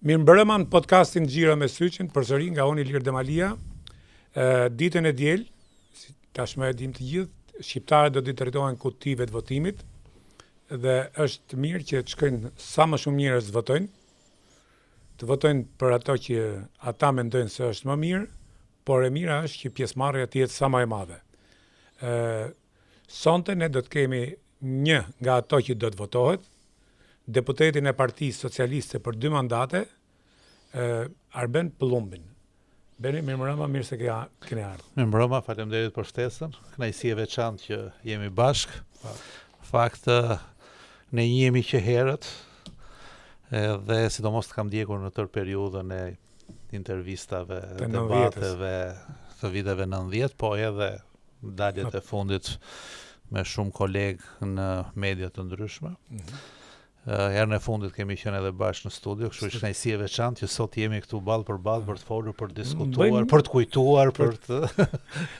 Mirëmbrëma në podcastin Xhira me Syçin, përsëri nga unë Ilir Demalia. Ditën e diel, si tashmë e dim të gjithë, shqiptarët do të drejtohen kutive të votimit dhe është mirë që të shkojnë sa më shumë njerëz të votojnë për ato që ata mendojnë se është më mirë, por e mira është që pjesëmarrja të jetë sa më e madhe. Sonte ne do të kemi një nga ato që do të votohet, deputetin e Partisë Socialiste për 2 mandate, Arben Pëllumbin. Beni, mirëmbrëma, mirë se keni ardhur. Mirëmbrëma, faleminderit për ftesën. Kënaqësi e veçantë që jemi bashkë. Fakt, ne jemi që herët, dhe sidomos të kam ndjekur në tërë periudhën e intervistave, debateve të viteve 90, po edhe daljet e fundit me shumë kolegë në media të ndryshme. Herën e fundit kemi qenë edhe bashkë në studio, kështu është kënaqësi e veçantë që sot jemi këtu ballë për ballë për të folur, për të diskutuar, për të kujtuar, për të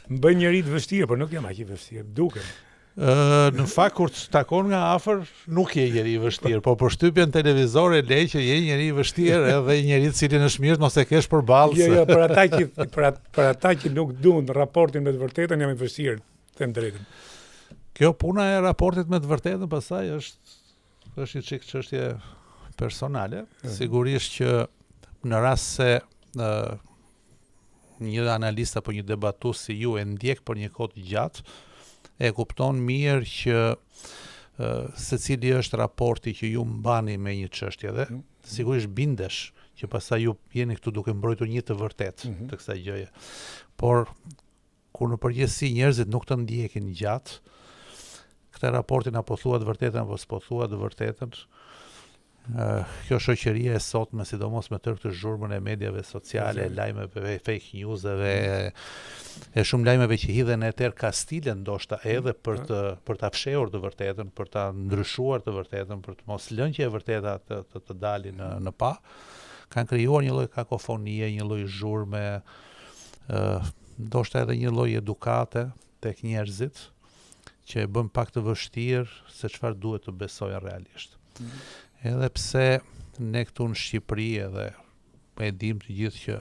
më bën njëri të vështirë, por nuk jam aq i vështirë, duket. Në fakt kur të takon nga afër nuk je njëri i vështirë, po për shtypjen televizore le që je njëri i vështirë edhe njëri i cili është mirë mos e kesh përballë. Jo, për ata që nuk duan raportin me të vërtetën jam i vështirë, them drejtën. Kjo puna e raportit me të vërtetën pastaj është një çik çështje personale. Sigurisht që në rast se një analist apo një debatues si ju e ndjek për një kohë të gjatë, e kupton mirë që secili është raporti që ju mbani me një çështje dhe sigurisht bindesh që pastaj ju jeni këtu duke mbrojtur një të vërtetë të kësaj gjëje. Por kur në përgjithësi njerëzit nuk të ndjekin gjatë, këtë raportin apo thua të vërtetën apo s'po thua të vërtetën, kjo shoqëria e sotme, sidomos me tërë këtë zhurmën e mediave sociale, lajmeve, fake newseve, e shumë lajmeve që hidhen e tërë kastile ndoshta edhe për ta fshehur të vërtetën, për ta ndryshuar të vërtetën, për të mos lënë që e vërteta të dalin në pa, kanë krijuar një lloj kakofonie, një lloj zhurme, ndoshta edhe një lloj edukate tek njerëzit, që e bën pak të vështirë se çfarë duhet të besojnë realisht. Edhe pse ne këtu në Shqipëri edhe e dim të gjithë që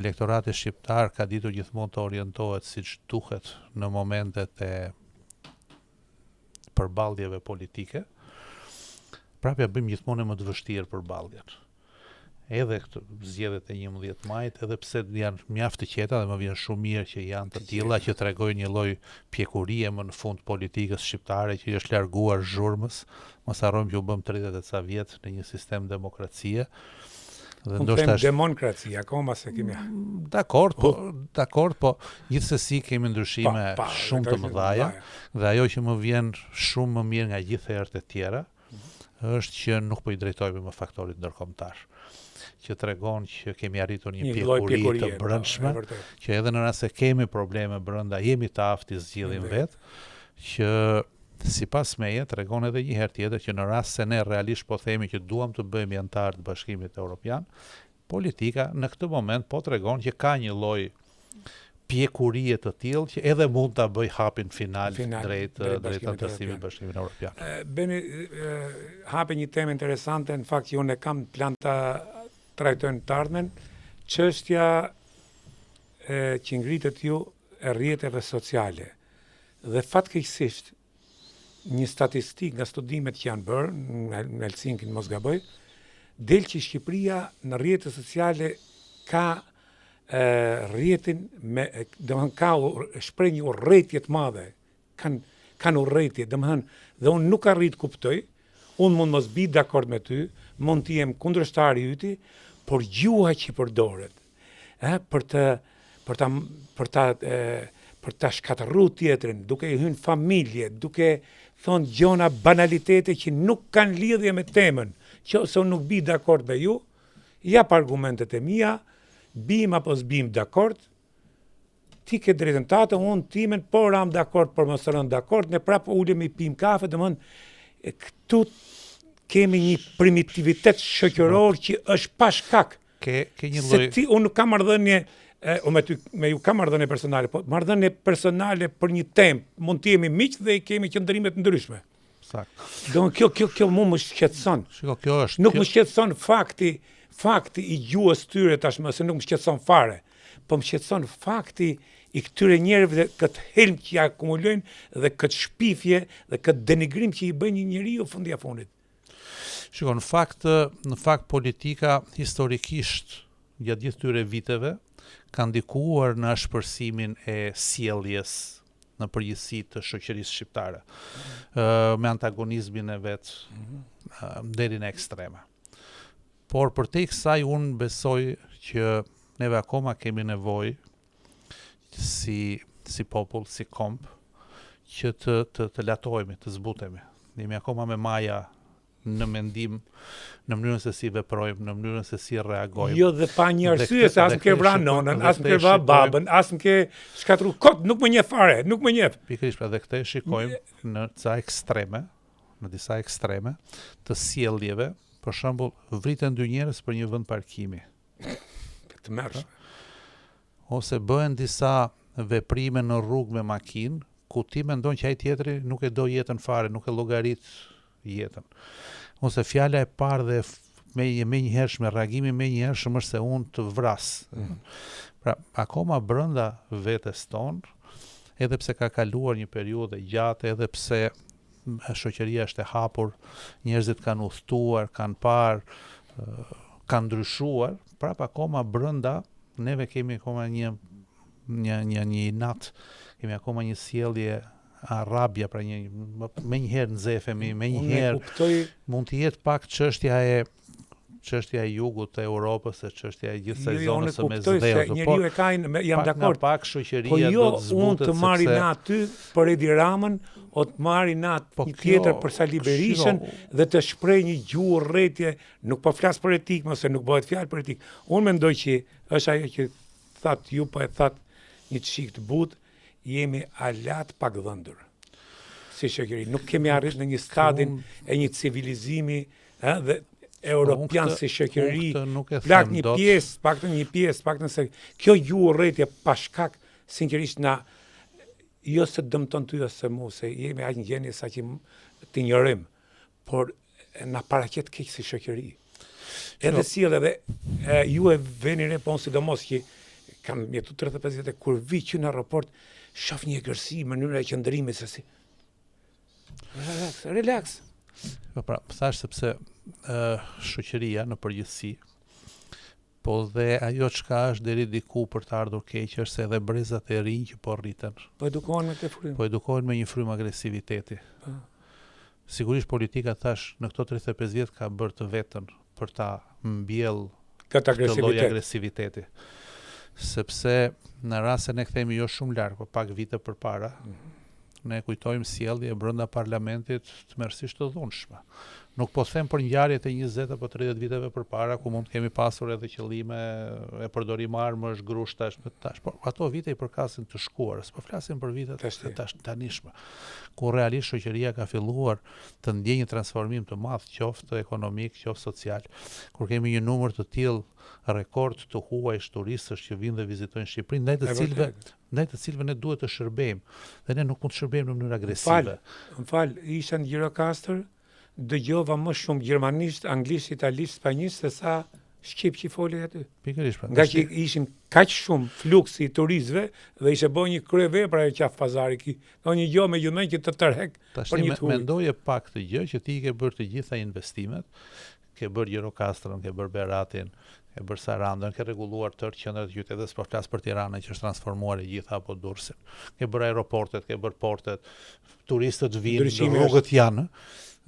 elektorati shqiptar ka ditur gjithmonë të orientohet siç duhet në momentet e përballjeve politike, prapë bëjmë gjithmonë më të vështirë përballjen. Edhe këtë zgjedhjet e 11 majit, edhe pse janë mjaft të qeta dhe më vjen shumë mirë që janë të tilla që tregojnë një lloj pjekurie më në fund politikës shqiptare që është larguar zhurmës. Mos harrojmë që u bëm 30 e ca vjet në një sistem demokracie. Dhe ndoshta është demokraci, akoma se kemi. Dakord, po gjithsesi kemi ndryshime shumë të mëdha dhe ajo që më vjen shumë më mirë nga gjithë herët e tjera është që nuk po i drejtohemi më faktorit ndërkombëtar, që tregon që kemi arritur një pjekuri të brendshme, që edhe në rast se kemi probleme brenda jemi të aftë të zgjidhim vetë, që sipas meje tregon edhe një herë tjetër që në rast se ne realisht po themi që duam të bëhemi antar të Bashkimit Evropian, politika në këtë moment po tregon që ka një lloj pjekurie të tillë që edhe mund ta bëj hapin final drejt antarësimit Bashkimit Evropian. Beni hape një temë interesante, në fakt që unë kam plan ta trajtojnë të ardhmen, çështja që ngritet ju e rrjeteve sociale. Dhe fatkeqësisht, një statistik nga studimet që janë bërë, në Helsinki në mos gaboj, del që Shqipëria në rrjete sociale ka rrjetin ka shpreh një urrëtie të madhe, kanë urrëtie, dhe unë nuk arrit kuptoj, unë mund mos bi dakord me ty, mund të jem kundërshtar i yti, por gjuha që përdoret për ta shkatërruar tjetrin, duke i hyrë familje, duke thonë gjona banalitete që nuk kanë lidhje me temën, që ose unë nuk bi dakord me ju, jap argumentet e mia, bim apo s'bim dakord, ti ke drejtën tatë, unë timen, por am dakord, por mos rënë dakord, ne prapë ulemi pim kafe, domethënë këtu kemi një primitivitet shoqëror që është pa shkak. Se ti, unë nuk kam marrëdhënie, me ju kam marrëdhënie personale, po marrëdhënie personale për një temë, mund të jemi miq dhe kemi qëndrime të ndryshme. Sakt. Kjo mu më shqetëson. Shiko, kjo është. Nuk më shqetëson fakti fakti i gjuhës tyre tashmë, se nuk më shqetëson fare, po më shqetëson fakti i këtyre njerëzve, këtë helm që ja akumulojnë dhe këtë shpifje dhe këtë denigrim që i bën një njeriu fundi fundit. Shikon, në fakt politika historikisht gjatë gjithë këtyre viteve ka ndikuar në ashpërsimin e sjelljes në përgjithësi të shoqërisë shqiptare, me antagonizmin e vet deri në ekstreme. Por përtej kësaj unë besoj që neve akoma kemi nevojë si popull, si komp, që të latohemi, të zbutemi. Jemi akoma me maja në mendim, në mënyrën se si veprojmë, në mënyrën se si reagojmë. Jo, dhe pa një arsye, se as më ke vranë nonën, as më ke vranë babën, as më ke shkatru kot, nuk më njeh fare, nuk më njeh. Pikërisht, dhe këtë shikojmë në disa ekstreme të sjelljeve, për shembull, vriten 2 njerëz për një vend parkimi. Të mërshme. Ose bëhen disa veprime në rrugë me makinë, ku ti mendon që ai tjetri nuk e do jetën fare, nuk e llogarit jetën. Ose fjala e parë dhe me njëhershme, reagimi me njëhershëm është se unë të vras. Pra, akoma brenda vetes tonë, edhe pse ka kaluar një periudhë gjatë, edhe pse shoqëria është e hapur, njerëzit kanë udhëtuar, kanë parë, kanë ndryshuar, prap akoma brenda neve kemi akoma një inat, kemi akoma një sjellje arabja, pra me njëherë nxehemi, me njëherë mund të jetë pak çështja e jugut të Europës, çështja e gjithë kësaj zonës së Mesdhevut. Njeriu e ka, jam dakord. Pak shoqëria po jo, do të zbutet. Unë të marri në aty për Edi Ramën, o të marri në atë një tjetër për Sali Berishën dhe të shpreh një gjuhë rretje, nuk po flas për etikë, ose nuk bëhet fjalë për etikë. Unë mendoj që është ajo që thatë ju, po e thatë një çik të butë, jemi alat pagdhëndur. Si shoqëri, nuk kemi arrit në një stadin e një civilizimi, dhe europian si shoqëri, plak një pjesë, paktën se kjo gjuhë rretje pa shkak, sinqerisht jo se dëmton ty ose mu, se jemi aq një gjendje sa që të injorim, por na paraqet keq si shoqëri. Edhe edhe ju e veni re, po sidomos që kam mjetu 35 vite, kur vi që në aeroport, shoh një egërsi, mënyra e qëndrimit, se si. Relax. Pra, thash sepse shoqëria në përgjithësi, po dhe ajo çka është deri diku për të ardhur keq është se edhe brezat e rinj që po rriten. Po edukohen me këtë frymë. Po edukohen me një frymë agresiviteti. Sigurisht politika, thash, në këto 35 vjet ka bërë të vetën për ta mbjell këtë lloj agresiviteti. Sepse në rast se ne kthehemi jo shumë larg, po pak vite përpara, ne kujtojmë sjellje brenda parlamentit të tmerrsisht të dhunshme. Nuk po them për ngjarjet e 20 apo 30 viteve përpara, ku mund të kemi pasur edhe qëllime e përdorim armësh, grushtash, por ato vite i përkasin të shkuarës, po flasim për vitet e tanishme, ku realisht shoqëria ka filluar të ndjejë një transformim të madh, qoftë ekonomik, qoftë social, kur kemi një numër të tillë rekord të huaj turistësh që vinë dhe vizitojnë Shqipërinë, ndaj të cilëve ne duhet të shërbejmë, dhe ne nuk mund të shërbejmë në mënyrë agresive. M'fal, isha në Gjirokastër, dëgjova më shumë gjermanisht, anglisht, italisht, spanjisht se sa shqip që folej aty. Pikërisht. Nga që ishin kaq shumë fluksi i turistëve dhe ishte bërë një kryevepër ajo qafë pazari ki. Do një gjë me gjithmonë që të tërhek për një tur. Mendoje pak të gjë që ti ke bërë të gjitha investimet, ke bërë Gjirokastrën, ke bërë Beratin, ke bërë Sarandën, ke rregulluar tërë qendrat e qytetit, po flas për Tiranën që është transformuar e gjitha apo Durrësin. Ke bërë aeroportet, ke bërë portet, turistët vinë, rrugët janë,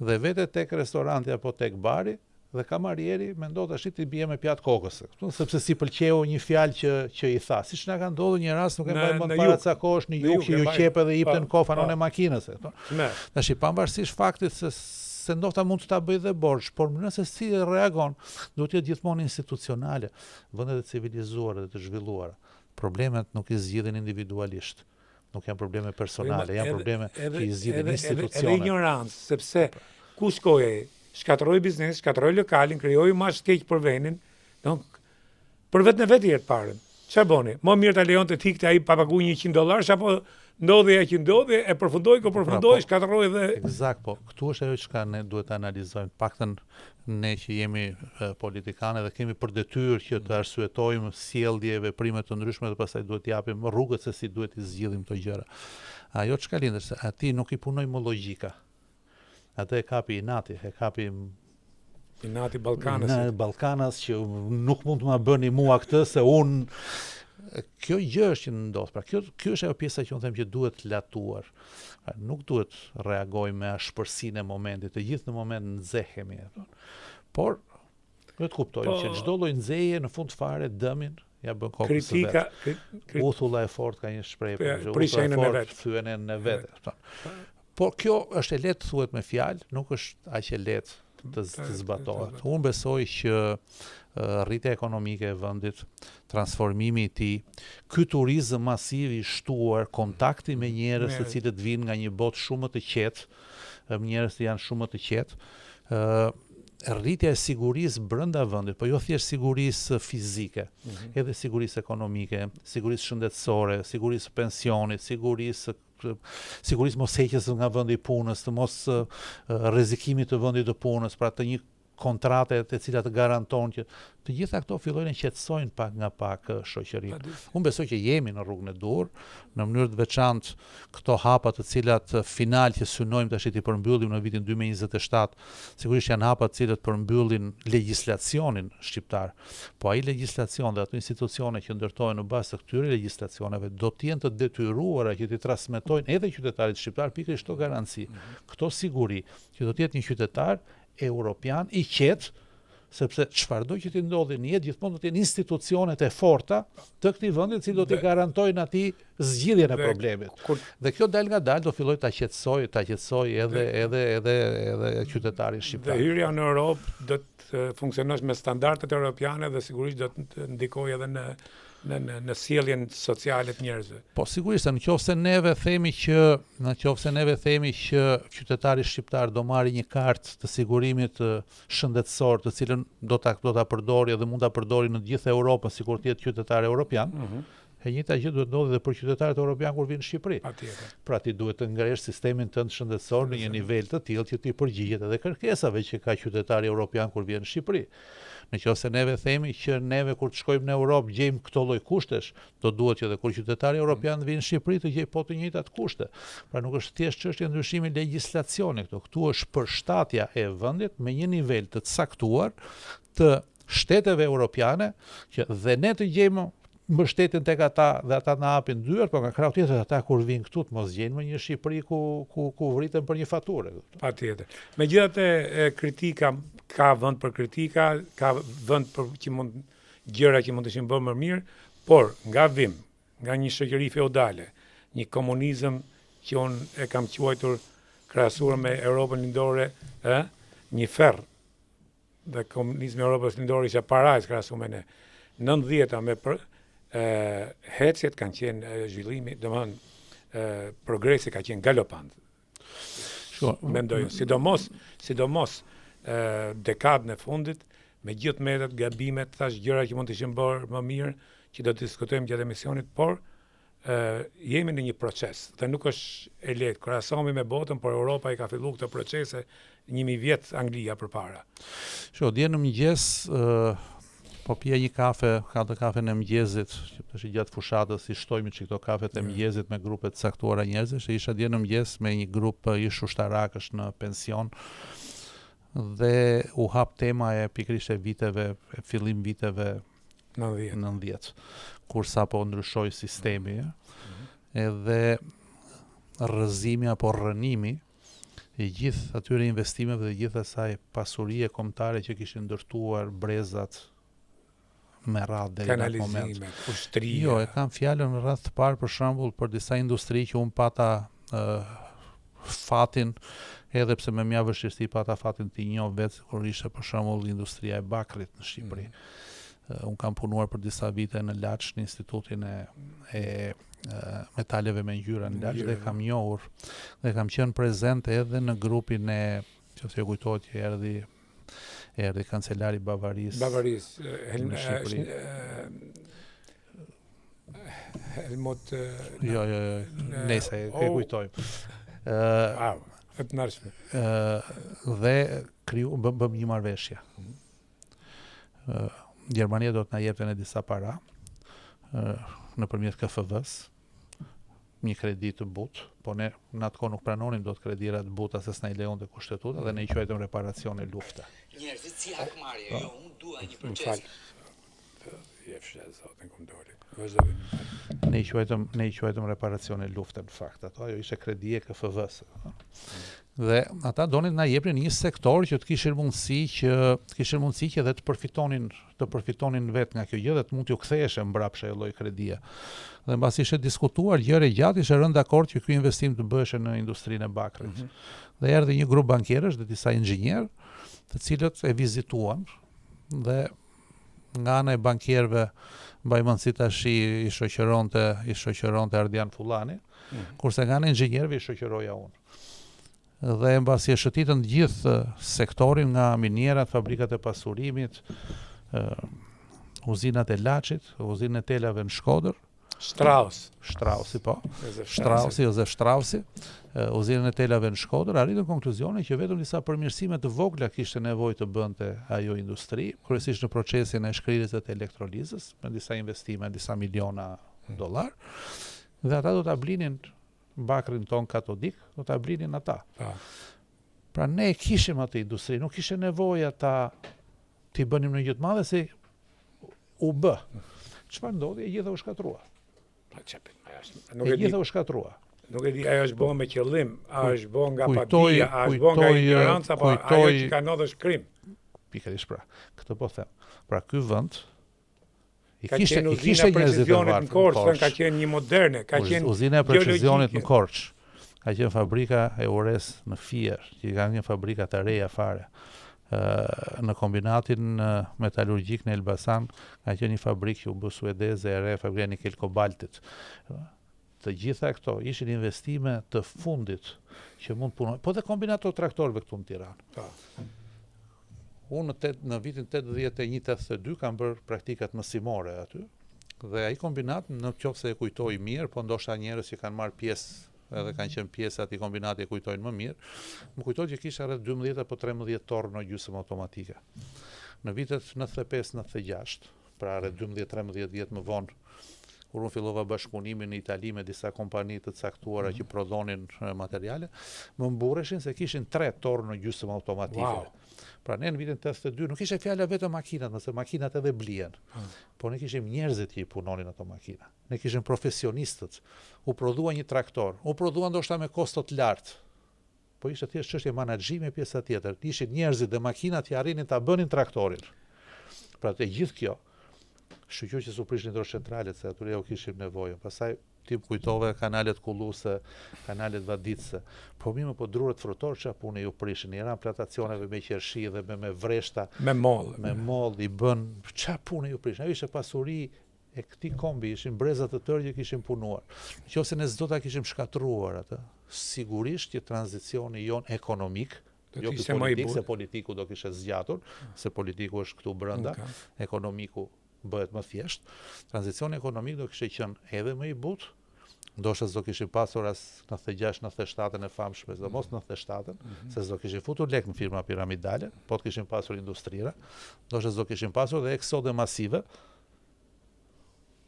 dhe vete tek restoranti apo tek bari, dhe kamarieri mendon tash ti bie me pjatë kokës, sepse si pëlqeu një fjalë që i tha. Siç na ka ndodhur një rast, nuk e mbaj mend para ca kohësh në jug që ju qep edhe i jepten kofanën e makinës. Tash pavarësisht faktit se ndoshta mund të ta bëj dhe borxh, por nëse si reagon, duhet të jetë gjithmonë institucionale, vendet e civilizuara dhe të zhvilluara. Problemet nuk i zgjidhen individualisht. Nuk janë probleme personale, janë probleme që i zgjidhin institucionet. Edhe ignorancë, sepse ku shkojë, shkatërroi biznes, shkatërroi lokalin, krijoi mash keq për vendin, për vetë në vetë jetë parën. Çfarë bëni? Më mirë ta lejonte të ikte ai pa paguar $100, apo ndodhi ajo që ndodhi, e përfundoi, shkatërroi dhe eksakt, po. Këtu është ajo që ne duhet të analizojmë, paktën ne që jemi politikanë dhe kemi për detyrë që të arsyetojmë sjellje, veprime të ndryshme dhe pastaj duhet t'japim rrugët se si duhet i zgjidhim këto gjëra. Ajo çka lindër se ati nuk i punoj më logjika. Atë e kapi inati, e kapi Inati Ballkanës. Në Ballkanas që nuk mund të ma bëni mua këtë se kjo gjë është që ndodh. Pra kjo është ajo pjesa që unë them që duhet latuar. Nuk duhet reagoj me ashpërsinë e momentit, të gjithë në moment nxehemi. Por duhet kuptojmë që çdo lloj nxehje në fund fare dëmin ja bën kokën së vet. Uthulla e fortë ka një shprehje, prishen e vet, thyen në vet. Por kjo është e lehtë thuhet me fjalë, nuk është aq e lehtë të zbatohet. Unë besoj që rritja ekonomike e vendit, transformimi i tij, ky turizëm masiv i shtuar, kontakti me njerëz të cilët vinë nga një botë shumë më të qetë, njerëz që janë shumë më të qetë, rritja e sigurisë brenda vendit, po jo thjesht sigurisë fizike, edhe sigurisë ekonomike, sigurisë shëndetësore, sigurisë pensionit, sigurisë mosheqjes nga vendi i punës, të mos rrezikimit të vendit të punës, pra të një kontrate të cilat garanton që të gjitha këto fillojnë të qetësojnë pak nga pak shoqërinë. Unë besoj që jemi në rrugën e dur, në mënyrë të veçantë këto hapa të cilat final që synojmë tash ti përmbyllim në vitin 2027, sigurisht janë hapa të cilët përmbyllin legjislacionin shqiptar. Po ai legjislacion dhe ato institucione që ndërtohen në bazë të këtyre legjislacioneve do të jenë të detyruara që t'i transmetojnë edhe qytetarit shqiptar pikërisht këto garanci, këto siguri, që do të jetë një qytetar europian i qetë, sepse çfarëdo që t'i ndodhi në jetë gjithmonë do të jenë institucionet e forta të këtij vendi që do t'i garantojnë atij zgjidhjen e problemit. Dhe kjo dal nga dal do filloj ta qetësoj edhe qytetarin shqiptar. Dhe hyrja në Europë do të funksionosh me standardet europiane dhe sigurisht do të ndikojë edhe në sjelljen sociale të njerëzve. Po sigurisht, nëse neve themi që qytetari shqiptar do marrë një kartë të sigurimit shëndetësor, të cilën do ta përdori dhe mund ta përdori në të gjithë Europën sikur të jetë qytetar evropian, e njëjta gjë duhet ndodhi edhe për qytetarët evropian kur vinë në Shqipëri. Pra ti duhet të ngresh sistemin tënd shëndetësor në një nivel të tillë që ti përgjigjet edhe kërkesave që ka qytetari evropian kur vjen në Shqipëri. Nëse neve themi që neve kur të shkojmë në Europë gjejmë këto lloj kushtesh, do duhet që edhe kur qytetari evropian vinë në Shqipëri të gjejë po të njëjtat kushte. Pra nuk është thjesht çështje ndryshimi legjislacioni këtu. Ktu është përshtatja e vendit me një nivel të caktuar të shteteve europiane që dhe ne të gjejmë mbështetjen tek ata dhe ata na hapin dyert, por nga krau tjetër ata kur vinë këtu të mos gjejnë më një Shqipëri ku vriten për një faturë. Patjetër. Megjithatë kritika ka vend për kritika, ka vend për gjëra që mund të ishin bërë më mirë, por nga një shoqëri feudale, një komunizëm që unë e kam quajtur krahasuar me Europën lindore, një ferr. Dhe komunizmi i Europës lindore ishte parajs krahasuar me ne. 90-ta me hecet kanë qenë zhvillimi, domethënë progresi ka qenë galopant. Mendoj, sidomos dekadën e fundit, me gjithë metet, gabimet, thash gjëra që mund të ishin bërë më mirë, që do të diskutojmë gjatë emisionit, por jemi në një proces dhe nuk është e lehtë. Krahasohemi me botën, por Europa i ka filluar këtë procese 1000 vjet Anglia përpara. Dje në mëngjes po pija një kafe, kafen e mëngjesit, që tash gjatë fushatës i shtojmë këto kafet e mëngjesit me grupe të caktuara njerëzish, isha dje në mëngjes me një grup ish ushtarakësh në pension dhe u hap tema e pikërisht fillim viteve 90, kur sapo ndryshoi sistemi, edhe rrëzimi apo rrënimi i gjithë atyre investimeve dhe gjithë asaj pasurie kombëtare që kishin ndërtuar brezat me radhë deri në moment. Kanalizimet, ushtria. Jo, e kam fjalën në radhë të parë për shembull për disa industri që un pata fatin, edhe pse me mja vështirësi pata fatin të njoh vetë kur ishte për shembull industria e bakrit në Shqipëri. Un kam punuar për disa vite në Laç, në institutin e metaleve me ngjyra në Laç dhe kam njohur dhe kam qenë prezent edhe në grupin e, nëse ju kujtohet që erdhi kancelari Bavarisë. Helmut. Jo, nëse e kujtojmë. E të nërshme. Dhe bëm një marrëveshje. Gjermania do të na jepte në disa para nëpërmjet KFV-s, një kredi të butë, po ne në atë kohë nuk pranonim do të kredira të buta se s'na i lejonte kushtetuta dhe ne i quajtëm reparacione lufte. Njerëzit si hakmarrje, jo, unë dua një proces. Ne i quajtëm reparacione lufte në fakt, ajo ishte kredi e KFV-s. Dhe ata donin na jepnin një sektor që të kishin mundësi që edhe të përfitonin vetë nga kjo gjë dhe të mund t'ju ktheheshe mbrapsht ajo lloj kredie. Dhe mbas ishte diskutuar gjëre gjatë, ishte rënë dakord që ky investim të bëhej në industrinë e bakrit. Dhe erdhi një grup bankierësh dhe disa inxhinierë, të cilët e vizituan dhe nga ana e bankierëve mbaj mend si tash i shoqëronte Ardian Fullani, kurse nga ana e inxhinierëve i shoqëroja unë. Dhe mbasi e shëtitën gjithë sektorin nga minierat, fabrikat e pasurimit, uzinat e Laçit, uzinën e telave në Shkodër, Strausi, po. Josef Strausi, uzinën e telave në Shkodër, arritën konkluzionin që vetëm disa përmirësime të vogla kishte nevojë të bënte ajo industri, kryesisht në procesin e shkrirjes dhe të elektrolizës, me disa investime, disa miliona dollar, dhe ata do ta blinin bakrin ton katodik, do ta blinin ata. Pra ne kishim atë industri, nuk kishte nevojë ata t'i bënim në gjë të madhe se u bë. Çfarë ndodhi? E gjitha u shkatrua. E gjitha u shkatrua. Nuk e di, ajo është bërë me qëllim, a është bërë nga padia, a është bërë nga ignoranca, apo ajo që ka ndodhur është krim. Pikërisht pra, këtë po them. Pra ky vend ka qenë uzina e precizionit në Korçë, ka qenë një moderne, ka qenë uzina e precizionit në Korçë, ka qenë fabrika e ures në Fier, që ka një fabrika të reja fare. Në kombinatin metalurgjik në Elbasan, ka qenë një fabrikë që u bë suedeze e re, fabrika nikel kobaltit. Të gjitha këto ishin investime të fundit që mund punoj, po dhe kombinator traktorëve këtu në Tiranë. Unë në vitin 81-82 kam bërë praktikat mësimore aty, dhe ai kombinat, në qoftë se e kujtoj mirë, po ndoshta njerëz që kanë marrë pjesë edhe kanë qenë pjesë atij kombinati e kujtojnë më mirë, më kujtoj që kisha rreth 12 apo 13 torno gjysmë automatike. Në vitet 95-96, pra rreth 12-13 vjet më vonë, kur unë fillova bashkëpunimin në Itali me disa kompani të caktuara që prodhonin materiale, më mburreshin se kishin 3 torno gjysmë automatike. Wow. Pra ne në vitin 82 nuk ishte fjala vetëm makinat, nëse makinat edhe blien. Po ne kishim njerëzit që i punonin ato makina. Ne kishim profesionistët. U prodhua një traktor, u prodhua ndoshta me kosto të lartë. Po ishte thjesht çështje menaxhimi e pjesa tjetër. Ishin njerëzit dhe makinat që arrinin ta bënin traktorin. Pra të gjithë kjo, shqyqyr që su prishin hidrocentralet, se atyre u kishim nevojë. Pastaj ti kujtove kanalet kulluse, kanalet vaditse. Po mime po drurët frutor që punë ju prishin, i ran plantacioneve me qershi dhe me vreshta. Me moll. Me moll i bën, qa punë ju prishin? Ajo ishte pasuri e këtij kombi, ishin brezat të tërë që kishin punuar. Nëse ne s'do ta kishim shkatruar atë, sigurisht që tranzicioni jon ekonomik, jo ky politik, se politiku do kishte zgjatur, se politiku është këtu brenda, ekonomiku bëhet më thjesht. Tranzicioni ekonomik do kishte qenë edhe më i butë, ndoshta s'do kishin pasur as 96-97 e famshme, sidomos 97-ën, se s'do kishin futur lek në firma piramidale, po të kishin pasur industrira, ndoshta s'do kishin pasur dhe eksode masive,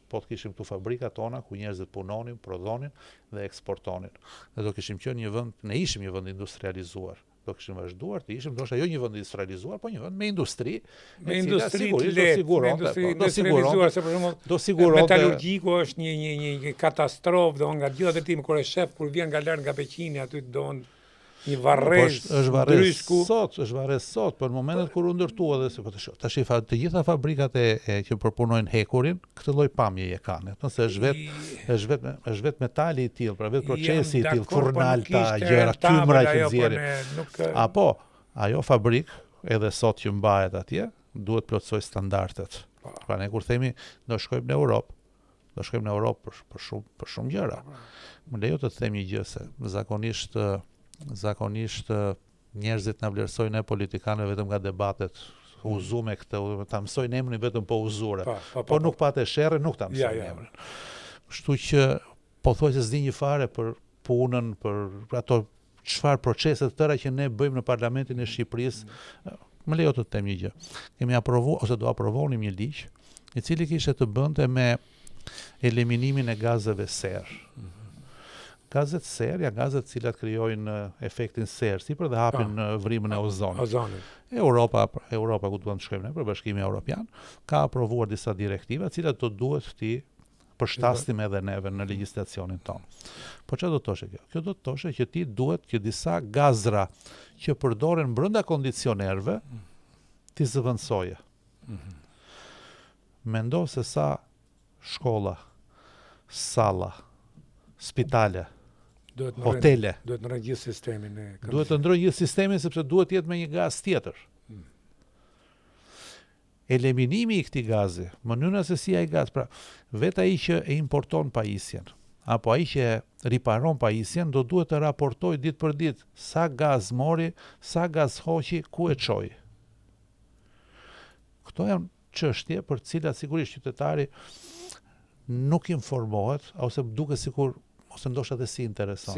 po të kishim këtu fabrika tona ku njerëzit punonin, prodhonin dhe eksportonin. Ne do kishim qenë një vend, ne ishim një vend industrializuar. Do kishim vazhduar të ishim, ndoshta jo një vend industrializuar, po një vend me industri. Me industri të lehtë, do siguronte, se për shembull metalurgjiku është një katastrofë, do nga gjithë ato tim kur e shef kur vjen nga lart nga Peqini aty don një varrez, është varrez sot, por në momentet kur u ndërtua dhe tash të gjitha fabrikat që përpunojnë hekurin, këtë lloj pamje e kanë. Nëse është vetë metali i tillë, pra vetë procesi i tillë, furnalta, gjëra, kymra që nxjerrin. Apo ajo fabrik edhe sot që mbahet atje, duhet plotësoj standardet. Pra ne kur themi do shkojmë në Europë, për shumë gjëra. Më lejo të them një gjë se zakonisht njerëzit na vlerësojnë ne politikanëve vetëm nga debatet uzume këtë, ta mësojnë emrin vetëm po uzure. Po nuk patë sherrë, nuk ta mësojnë emrin. Kështu që pothuajse s'di një fare për punën, për ato çfarë procese të tëra që ne bëjmë në Parlamentin e Shqipërisë. Më lejo të them një gjë. Kemi aprovuar ose do aprovonim një ligj i cili kishte të bënte me eliminimin e gazeve serë. Gazet serë janë gazet cilat krijojnë efektin serë, sipër dhe hapin vrimën e ozonit. Europa ku duam të shkojmë ne, për Bashkimin Evropian, ka aprovuar disa direktiva, të cilat do duhet ti përshtasnim edhe neve në legjislacionin tonë. Po çfarë do të thoshë kjo? Kjo do të thoshë që ti duhet që disa gazra që përdoren brenda kondicionerëve ti zëvendësoje. Mendo se sa shkolla, salla, spitale, hotele duhet ndrojnë gjithë sistemin e duhet të ndrojnë gjithë sistemin sepse duhet jetë me një gaz tjetër. Eliminimi i këtij gazi, mënyra se si ai gaz, pra vetë ai që e importon pajisjen apo ai që riparon pajisjen do duhet të raportojë ditë për ditë sa gaz mori, sa gaz hoqi, ku e çoi. Këto janë çështje për të cilat sigurisht qytetari nuk informohet ose duket sikur ose ndoshta edhe si intereson.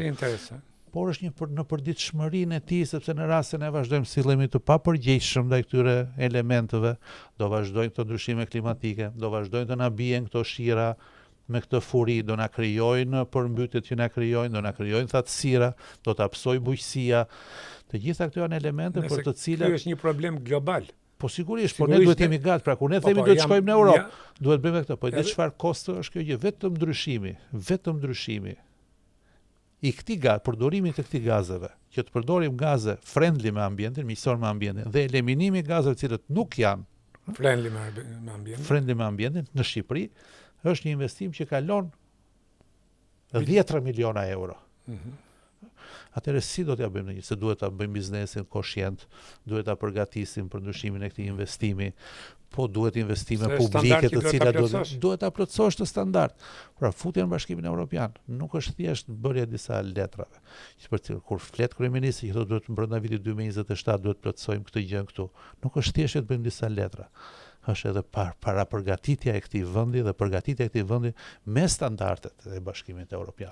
Por është një në përditshmërinë e tij sepse në rast se ne vazhdojmë sillemi të papërgjegjshëm ndaj këtyre elementeve, do vazhdojnë këto ndryshime klimatike, do vazhdojnë të na bien këto shira me këtë furi, do na krijojnë përmbytjet që na krijojnë, do na krijojnë thatësira, do ta psojë bujqësia. Të gjitha këto janë elemente për të cilat ky është një problem global. Po sigurisht, po ne duhet jemi gati, pra kur ne themi duhet shkojmë në Europë, duhet bëjmë këtë. Po di çfarë kosto është kjo gjë, vetëm ndryshimi i këtij gaz, përdorimit të këtij gazeve, që të përdorim gaze friendly me ambientin, miqësor me ambientin, dhe eliminimi i gazeve të cilët nuk janë friendly me ambientin në Shqipëri, është një investim që kalon 10 miliona euro. Atëherë si do t'ja bëjmë se duhet ta bëjmë biznesin koshient, duhet ta përgatisim për ndryshimin e këtij investimi, po duhet investime publike të cilat duhet ta plotësosh të standard. Pra futja në Bashkimin Evropian nuk është thjesht bërja e disa letrave. Që për cilë, kur flet kryeministri që duhet brenda vitit 2027 duhet plotësojmë këtë gjë këtu. Nuk është thjesht të bëjmë disa letra. Është edhe para përgatitja e këtij vendi dhe përgatitja e këtij vendi me standardet e Bashkimit Evropian.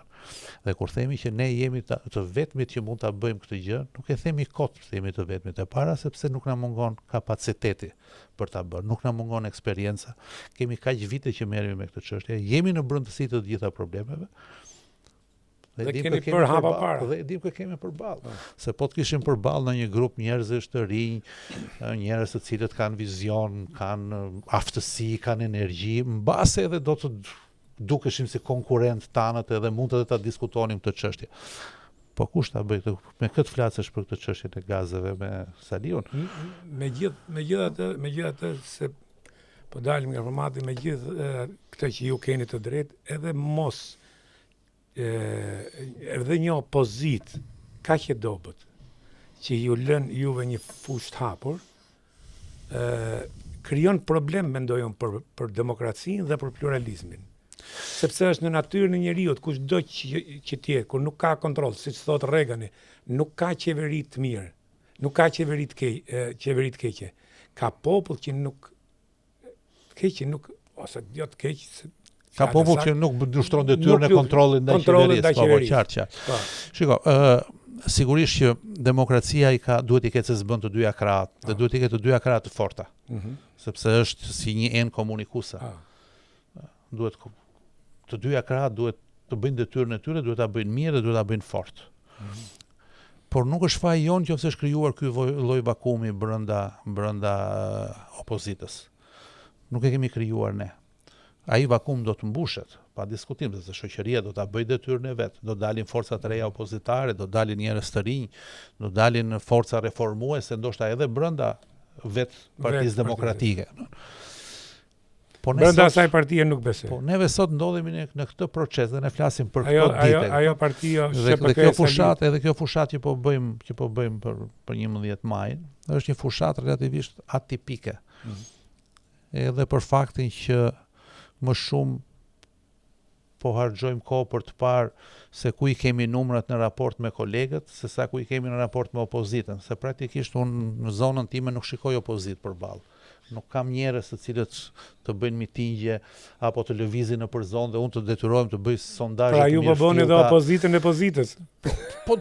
Dhe kur themi që ne jemi të vetmit që mund ta bëjmë këtë gjë, nuk e themi kot, themi të vetmit e para sepse nuk na mungon kapaciteti për ta bërë, nuk na mungon eksperjenca. Kemi kaq vite që merremi me këtë çështje, jemi në brendësi të gjitha problemeve. Dhe kemi për hapa para. Dhe dim që kemi përballë. Se po të kishim përballë në një grup njerëzish të rinj, njerëz të cilët kanë vizion, kanë aftësi, kanë energji, mbase edhe do të dukeshim si konkurrent tanët edhe mund të ta diskutonim këtë çështje. Po kush ta bëj këtë? Me këtë flasësh për këtë çështje të gazeve me Saliun? Megjithatë se po dalim nga formati, megjithë këtë që ju keni të drejtë, edhe mos edhe një opozit kaq e dobët që ju lën juve një fushë të hapur, krijon problem, mendoj unë, për demokracinë dhe për pluralizmin. Sepse është në natyrën e njeriut, kushdo që tjetë, kur nuk ka kontroll, siç thot Reagani, nuk ka qeveri të mirë, nuk ka qeveri të keqe. Ka popull që nuk keqe, ose jo të keqe. Ka popull që nuk ushtron detyrën e kontrollit ndaj qeverisë. Qartë. Shiko, sigurisht që demokracia duhet i ketë se s'bën të dyja krahët, dhe duhet i ketë të dyja krahët të forta. Sepse është si një enë komunikuese. Duhet të dyja krahët duhet të bëjnë detyrën e tyre, duhet ta bëjnë mirë dhe duhet ta bëjnë fort. Por nuk është faji jon që është krijuar ky lloj vakumi brenda opozitës. Nuk e kemi krijuar ne. Ai vakum do të mbushet, pa diskutim, se shoqëria do ta bëjë detyrën e vet, do dalin forca të reja opozitare, do dalin njerëz të rinj, do dalin forca reformuese, ndoshta edhe brenda Partisë Demokratike. Po brenda asaj partie nuk besoj. Po neve sot ndodhemi në këtë proces dhe ne flasim për këto ditë. Ajo partia dhe kjo fushat që po bëjmë për 11 majin, është një fushat relativisht atipike. Edhe për faktin që më shumë po harxojmë kohë për të parë se ku i kemi numrat në raport me kolegët, se sa ku i kemi në raport me opozitën, se praktikisht unë në zonën time nuk shikoj opozit përballë. Nuk kam njerëz të cilët të bëjnë mitingje apo të lëvizin nëpër zonë dhe unë të detyrohem të bëj sondazhe Pra të ju po bëni edhe opozitën e pozitës. Po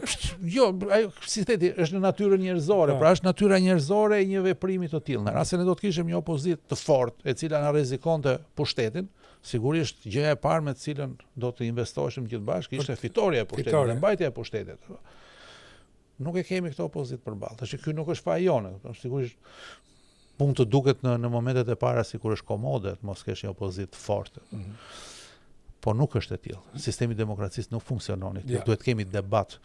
jo, ajo si theti, është në natyrën njerëzore, pra është natyra njerëzore e një veprimi të tillë. Në rast se ne do të kishim një opozitë të fortë, e cila na rrezikonte pushtetin, sigurisht gjëja e parë me të cilën do të investoheshim gjithë bashkë ishte fitoria e pushtetit dhe mbajtja e pushtetit. Nuk e kemi këtë opozitë përballë. Tash ky nuk është faja jone, sigurisht mund të duket në momentet e para sikur është komode, mos kesh një opozitë forte. Po nuk është e tillë. Sistemi i demokracisë nuk funksionon. Duhet kemi debat.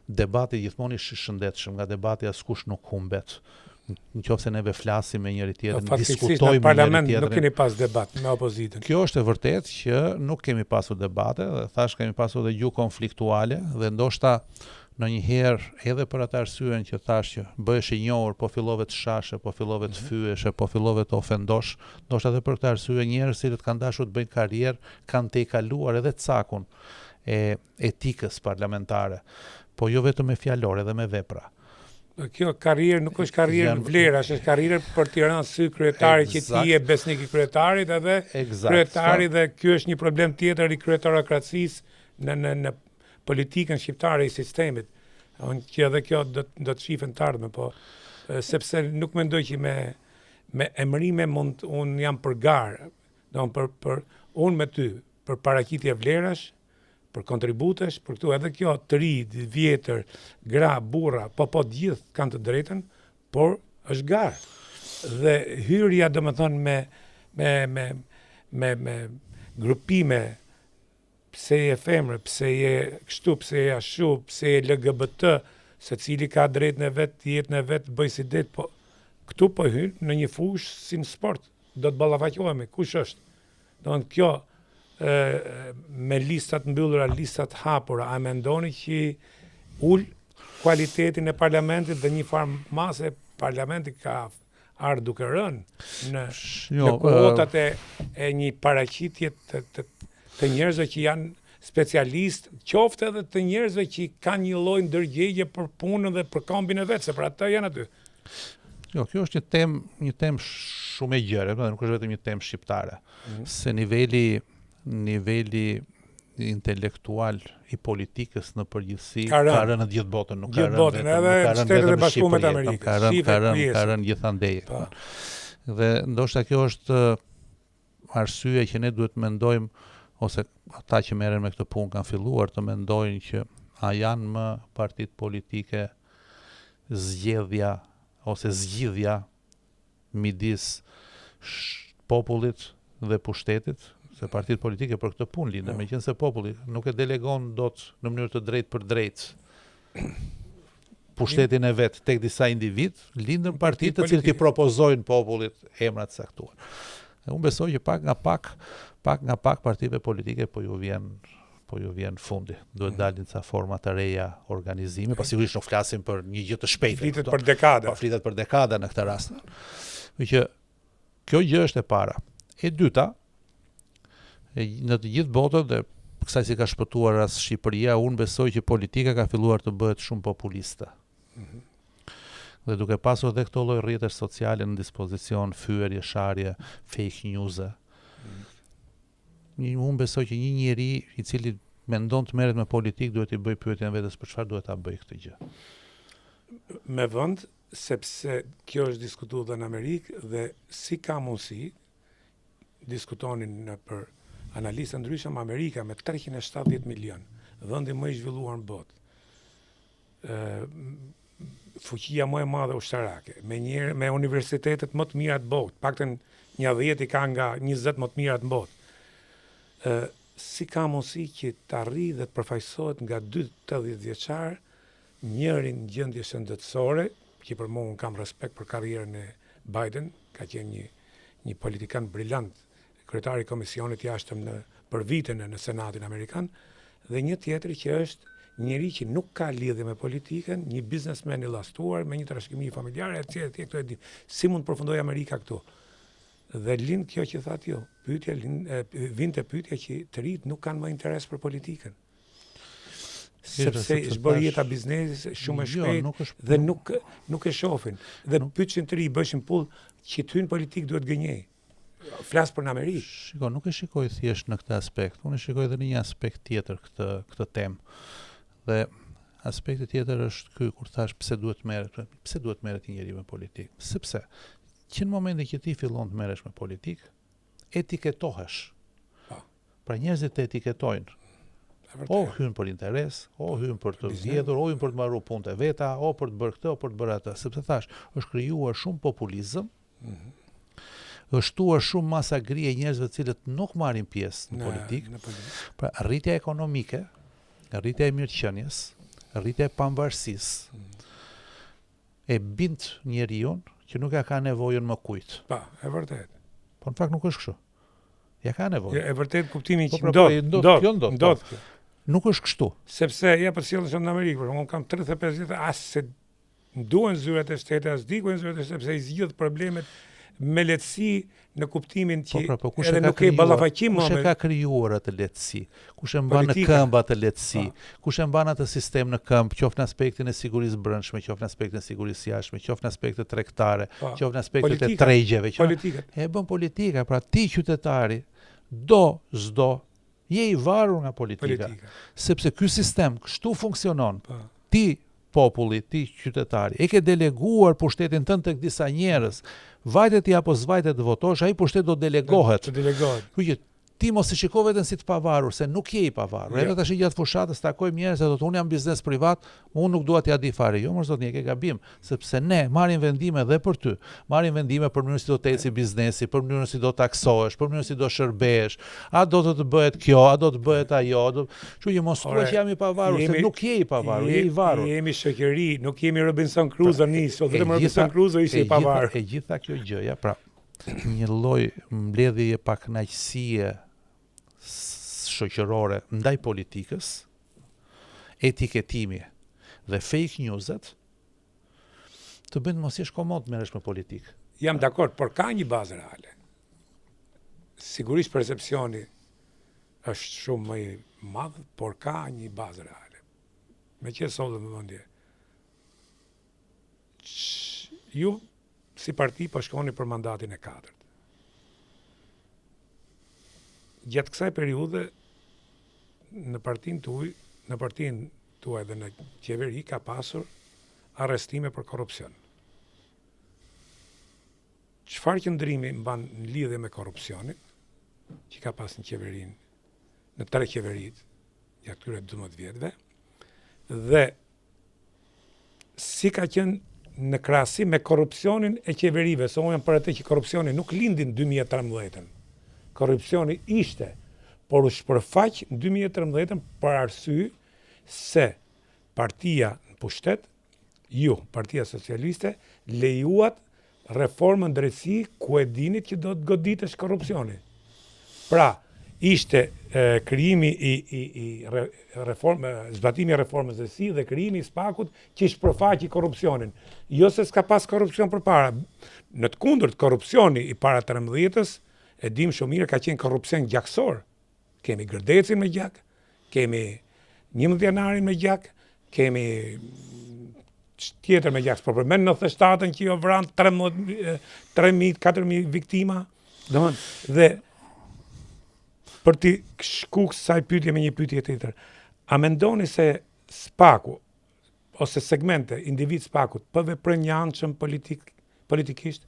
Debati gjithmonë i shëndetshëm, nga debati askush nuk humbet. Nëse neve flasim me njëri tjetrin, diskutojmë me njëri parlament tjetrin. Nuk keni pas debat me opozitën. Kjo është e vërtetë që nuk kemi pasur debate, dhe thash kemi pasur dhe gjuhë konfliktuale dhe ndoshta ndonjëherë edhe për atë arsyen që thash që bëhesh i njohur, po fillove të shashe, po fillove të fyeshe, po fillove të ofendosh, ndoshta edhe për këtë arsye njerëz që kanë dashur të bëjnë karrierë kanë tejkaluar edhe cakun e etikës parlamentare, po jo vetëm me fjalor, edhe me vepra. Kjo karrierë nuk është karrierë në vlerash, është karrierë për t'i rënë sy kryetari që ti je besnik i kryetarit edhe kryetari dhe ky është një problem tjetër i kryetarokracisë në politikën shqiptare i sistemit. Që edhe kjo do të shifen të ardhmen, po sepse nuk mendoj që me emërime unë jam për garë, për unë me ty, për paraqitje vlerash, për kontributesh, për këtu edhe kjo të ri, vjetër, gra, burra, po gjithë kanë të drejtën, por është garë. Dhe hyrja domethënë me grupime, pse je femër, pse je kështu, pse je ashtu, pse je LGBT, secili ka drejtën e vet, jetën e vet, bëj si det, po këtu po hyn në një fushë si në sport, do të ballafaqohemi, kush është? Domethënë kjo me listat mbyllura, listat hapura, a mendoni që ul kualitetin e parlamentit dhe një farë mase parlamenti ka ardhur duke rënë në kuotat e një paraqitje të njerëzve që janë specialistë, qoftë edhe të njerëzve që kanë një lloj ndërgjegje për punën dhe për këmbin e vet, se për ata janë aty. Jo, kjo është një temë shumë e gjerë, nuk është vetëm një temë shqiptare. Se niveli intelektual i politikës në përgjithësi ka rënë në gjithë botën, nuk ka rënë vetëm në Shqipëri, ka rënë gjithandej. Dhe ndoshta kjo është arsye që ne duhet mendojmë, ose ata që merren me këtë punë kanë filluar të mendojnë që a janë më partitë politike zgjedhja ose zgjidhja midis popullit dhe pushtetit, se partitë politike për këtë punë lindën, meqense populli nuk e delegon dot në mënyrë të drejtë për drejtë pushtetin e vet tek disa individ, lindën partitë të cilët i propozojnë popullit emra të caktuar. Unë besoj që pak nga pak partive politike po ju vjen fundi. Duhet dalin ca forma të reja organizimi, pa sigurisht nuk flasim për një gjë të shpejtë. Flitet për dekada. Flitet për dekada në këtë rast. Që kjo gjë është e para. E dyta, në të gjithë botën dhe kësaj si ka shpëtuar as Shqipëria, unë besoj që politika ka filluar të bëhet shumë populiste. Dhe duke pasur dhe këto lloj rrjetesh sociale në dispozicion, fyerje, sharje, fake news. Unë besoj që një njeri i cili mendon të merret me politikë duhet i bëj pyetjen vetes për çfarë duhet ta bëj këtë gjë. Me vend, sepse kjo është diskutuar dhe në Amerikë dhe si ka mundësi diskutonin për analistë ndryshëm Amerika me 370 milion, vendi më i zhvilluar në botë. Fuqia më e madhe ushtarake, me universitetet më të mira të botë, paktën një 10 i ka nga 20 më të mira të botë. Si ka mundësi që të arrijë dhe të përfaqësohet nga 2-80 vjeçar njërin në gjendje shëndetësore, që për mua unë kam respekt për karrierën e Biden, ka qenë një politikan brillant, kryetari i komisionit jashtëm për vite në Senatin Amerikan, dhe një tjetër që është njëri që nuk ka lidhje me politikën, një biznesmen i llastuar me një trashëgimi familjare, si mund të përfundojë Amerika këtu? Dhe lind kjo që thatë jo, vinte pyetja që të rinjt nuk kanë më interes për politikën. sepse zbër jeta biznesi shumë e shpejt dhe nuk e shohin. Dhe pyetsin të ri bëshin pull që të hynë politik duhet gënjej. Flas për në Amerikë. Shiko, nuk e shikoj thjesht në këtë aspekt. Unë e shikoj edhe në një aspekt tjetër këtë temë. Dhe aspekti tjetër është ky kur thash pse duhet merret një njeri me politikë? Sepse që në momentin që ti fillon të merresh me politikë, etiketohesh. Pra njerëzit të etiketojnë. O hyn për interes, o hyn për të vjedhur, o hyn për të marrë punët e veta, o për të bërë këtë, o për të bërë atë. Sepse thash, është krijuar shumë populizëm, është shtuar shumë masa gri e njerëzve të cilët nuk marrin pjesë në politikë. Pra rritja ekonomike, rritja e mirëqenies, rritja e pavarësisë e bind njeriu që nuk ja ka nevojën më kujt. Pa, e vërtet. Po në fakt nuk është kështu. Ja ka nevojë. E vërtet kuptimin që ndodh. Nuk është kështu. Sepse ja po sjellësh në Amerikë, unë kam 35 vjet as se duhen zyrat e shtetit, as dikujn zyrat e shtetit sepse i zgjidh problemet me lehtësi në kuptimin që edhe nuk e ballafaqim më. Kush e ka krijuar atë lehtësi? Kush e mban në këmbë atë lehtësi? Kush e mban atë sistem në këmbë, qoftë në aspektin e sigurisë brendshme, qoftë në aspektin e sigurisë jashtme, qoftë në aspektet tregtare, qoftë në aspektet e tregjeve, e bën politika. Pra ti qytetari s'do je i varur nga politika. Sepse ky sistem kështu funksionon. Ti populli, ti qytetari, e ke deleguar pushtetin tënd tek disa njerëz. Vajtet ti apo zvajtet të votosh, ai pushtet do delegohet. Kështu që ti mos e shiko veten si të pavarur, se nuk je i pavarur. Edhe tash gjatë fushatës takojmë njerëz që thotë unë jam biznes privat, unë nuk dua t'ia di fare. Jo, mos do të një ke gabim, sepse ne marrim vendime edhe për ty. Marrim vendime për mënyrën si do të ecë biznesi, për mënyrën si do taksohesh, për mënyrën si do shërbehesh, a do të bëhet kjo, a do të bëhet ajo. Kështu që mos thua që jam i pavarur, se nuk je i pavarur, je i varur. Jemi shoqëri, nuk jemi Robinson Crusoe niso, vetëm Robinson Crusoe ishte i pavarur. E gjitha kjo gjëja, pra një lloj mbledhje pa kënaqësie shoqërore ndaj politikës, etiketimi dhe fake newset të bëjnë mos jesh komod të merresh me politikë. Jam dakord, por ka një bazë reale. Sigurisht percepcioni është shumë më i madh, por ka një bazë reale. Me që sollë më mendje. Ju si parti po shkoni për mandatin e 4. Gjatë kësaj periudhe në partinë tuaj dhe në qeveri ka pasur arrestime për korrupsion. Çfarë qëndrimi mban në lidhje me korrupsionin që ka pas në qeverinë, në 3 qeverit gjatë këtyre 12 vjetëve, dhe si ka qenë në krahasim me korrupsionin e qeverive, se unë jam për atë që korrupsioni nuk lindi në 2013. Korrupsioni ishte, por u shpërfaq në 2013 për arsye se partia në pushtet, Partia Socialiste, lejuat reformën drejtësi ku e dinit që do të goditesh korrupsioni. Pra, ishte krijimi zbatimi i reformës drejtësi dhe krijimi i SPAK-ut që shpërfaqi korrupsionin. Jo se s'ka pas korrupsion përpara. Në të kundërt, korrupsioni i para 13-s e dim shumë mirë ka qenë korrupsion gjakësor. Kemi Gërdecin me gjak, kemi 11 janarin me gjak, kemi tjetër me gjak, por përmend 97-ën që jo vran 3.000-4.000 viktima. Dhe për të shku kësaj pyetje me një pyetje tjetër, a mendoni se SPAK-u ose segmente individ SPAK-ut po veprojnë një anshëm politikisht?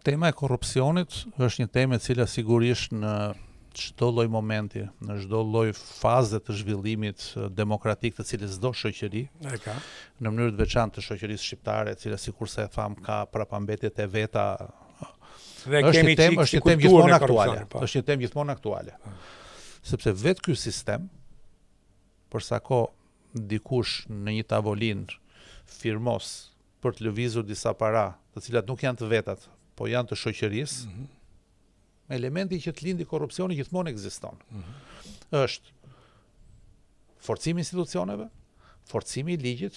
Tema e korrupsionit është një temë e cila sigurisht në çdo lloj momenti, në çdo lloj faze të zhvillimit demokratik të cilës çdo shoqëri ka, në mënyrë të veçantë të shoqërisë shqiptare, e cila sikurse e tham ka prapambetjet e veta, është një temë gjithmonë aktuale. Është një temë gjithmonë aktuale. Sepse vetë ky sistem, për sa kohë dikush në një tavolinë firmos për të lëvizur disa para, të cilat nuk janë të vetat, po janë të shoqërisë, elementi që të lindi korrupsioni gjithmonë ekziston. Është forcimi i institucioneve, forcimi i ligjit,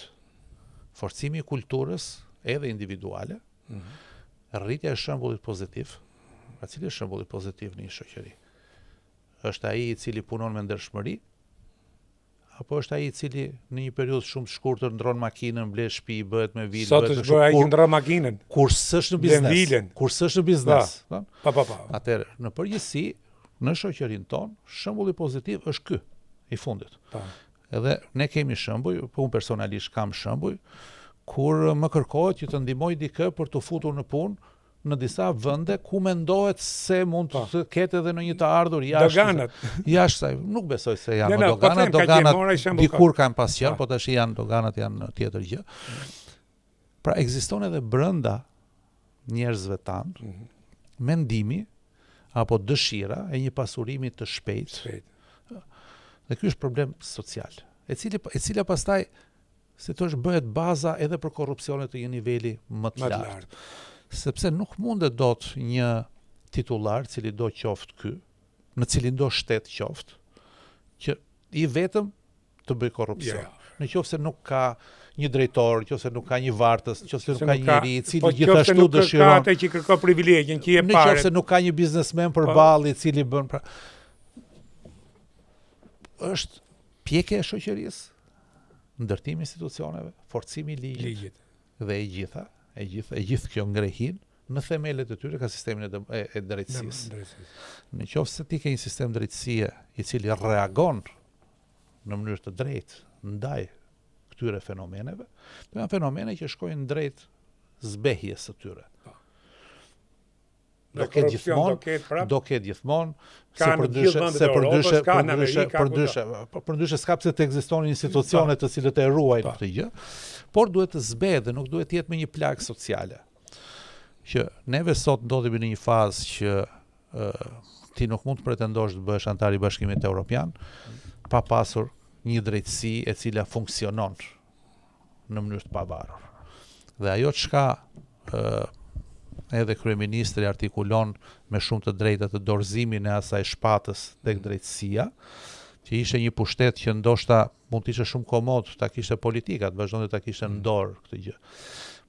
forcimi i kulturës edhe individuale, rritja e shembullit pozitiv. Cili është shembulli pozitiv në një shoqëri? Është ai i cili punon me ndershmëri, apo është ai I cili në një periudhë shumë të shkurtër ndron makinën, ble shtëpi, bëhet me vilë, Sot është bërë ai që ndron makinën. Kur s'është në Blen biznes. vilën. Kur s'është në biznes. Pa. Atëherë, në përgjithësi, në shoqërinë tonë, shembulli pozitiv është ky, I fundit. Pa. Edhe ne kemi shembuj, po unë personalisht kam shembuj, kur më kërkohet që të ndihmoj dikë për të futur në punë në disa vende ku mendohet se mund të ketë edhe në një të ardhur jashtë. Doganat. Jashtë saj, nuk besoj se janë Jo, doganat, po them, doganat dikur kanë pas qenë, po tash janë doganat janë tjetër gjë. Pra ekziston edhe brenda njerëzve tanë mendimi apo dëshira e një pasurimi të shpejtë. Dhe ky është problem social, e cila pastaj se të është bëhet baza edhe për korrupsionet të një niveli më të lartë. Sepse nuk mundet dot një titullar, cili do qoftë ky, në cilin do shtet qoftë, që I vetëm të bëj korrupsion. Në qoftë se nuk ka një drejtor, në qoftë se nuk ka një vartës, në qoftë se nuk ka një njeri I cili gjithashtu dëshiron. Po që që kërko privilegjen, që je parë. Në qoftë se nuk ka një biznesmen përballë I cili bën pra. Është pjekja e shoqërisë, ndërtimi I institucioneve, forcimi I ligjit dhe e gjithë kjo ngrehin në themelet e tyre ka sistemin e drejtësisë. Në qoftë se ti ke një sistem drejtësie I cili reagon në mënyrë të drejtë ndaj këtyre fenomeneve, to janë fenomene që shkojnë drejt zbehjes së tyre. Do ketë gjithmonë, përndryshe s'ka pse të ekzistonin institucione të cilët e ruajnë këtë gjë, por duhet të zbehet dhe nuk duhet të jetë me një plagë sociale. Që neve sot ndodhemi në një fazë që ti nuk mund të pretendosh të bëhesh antar I Bashkimit Evropian pa pasur një drejtësi e cila funksionon në mënyrë të pavarur. Dhe ajo çka edhe kryeministri artikulon me shumë të drejta të dorëzimin e asaj shpatës tek drejtësia, që ishte një pushtet që ndoshta mund të ishte shumë komod ta kishte politika, të vazhdonte ta kishte në dorë këtë gjë.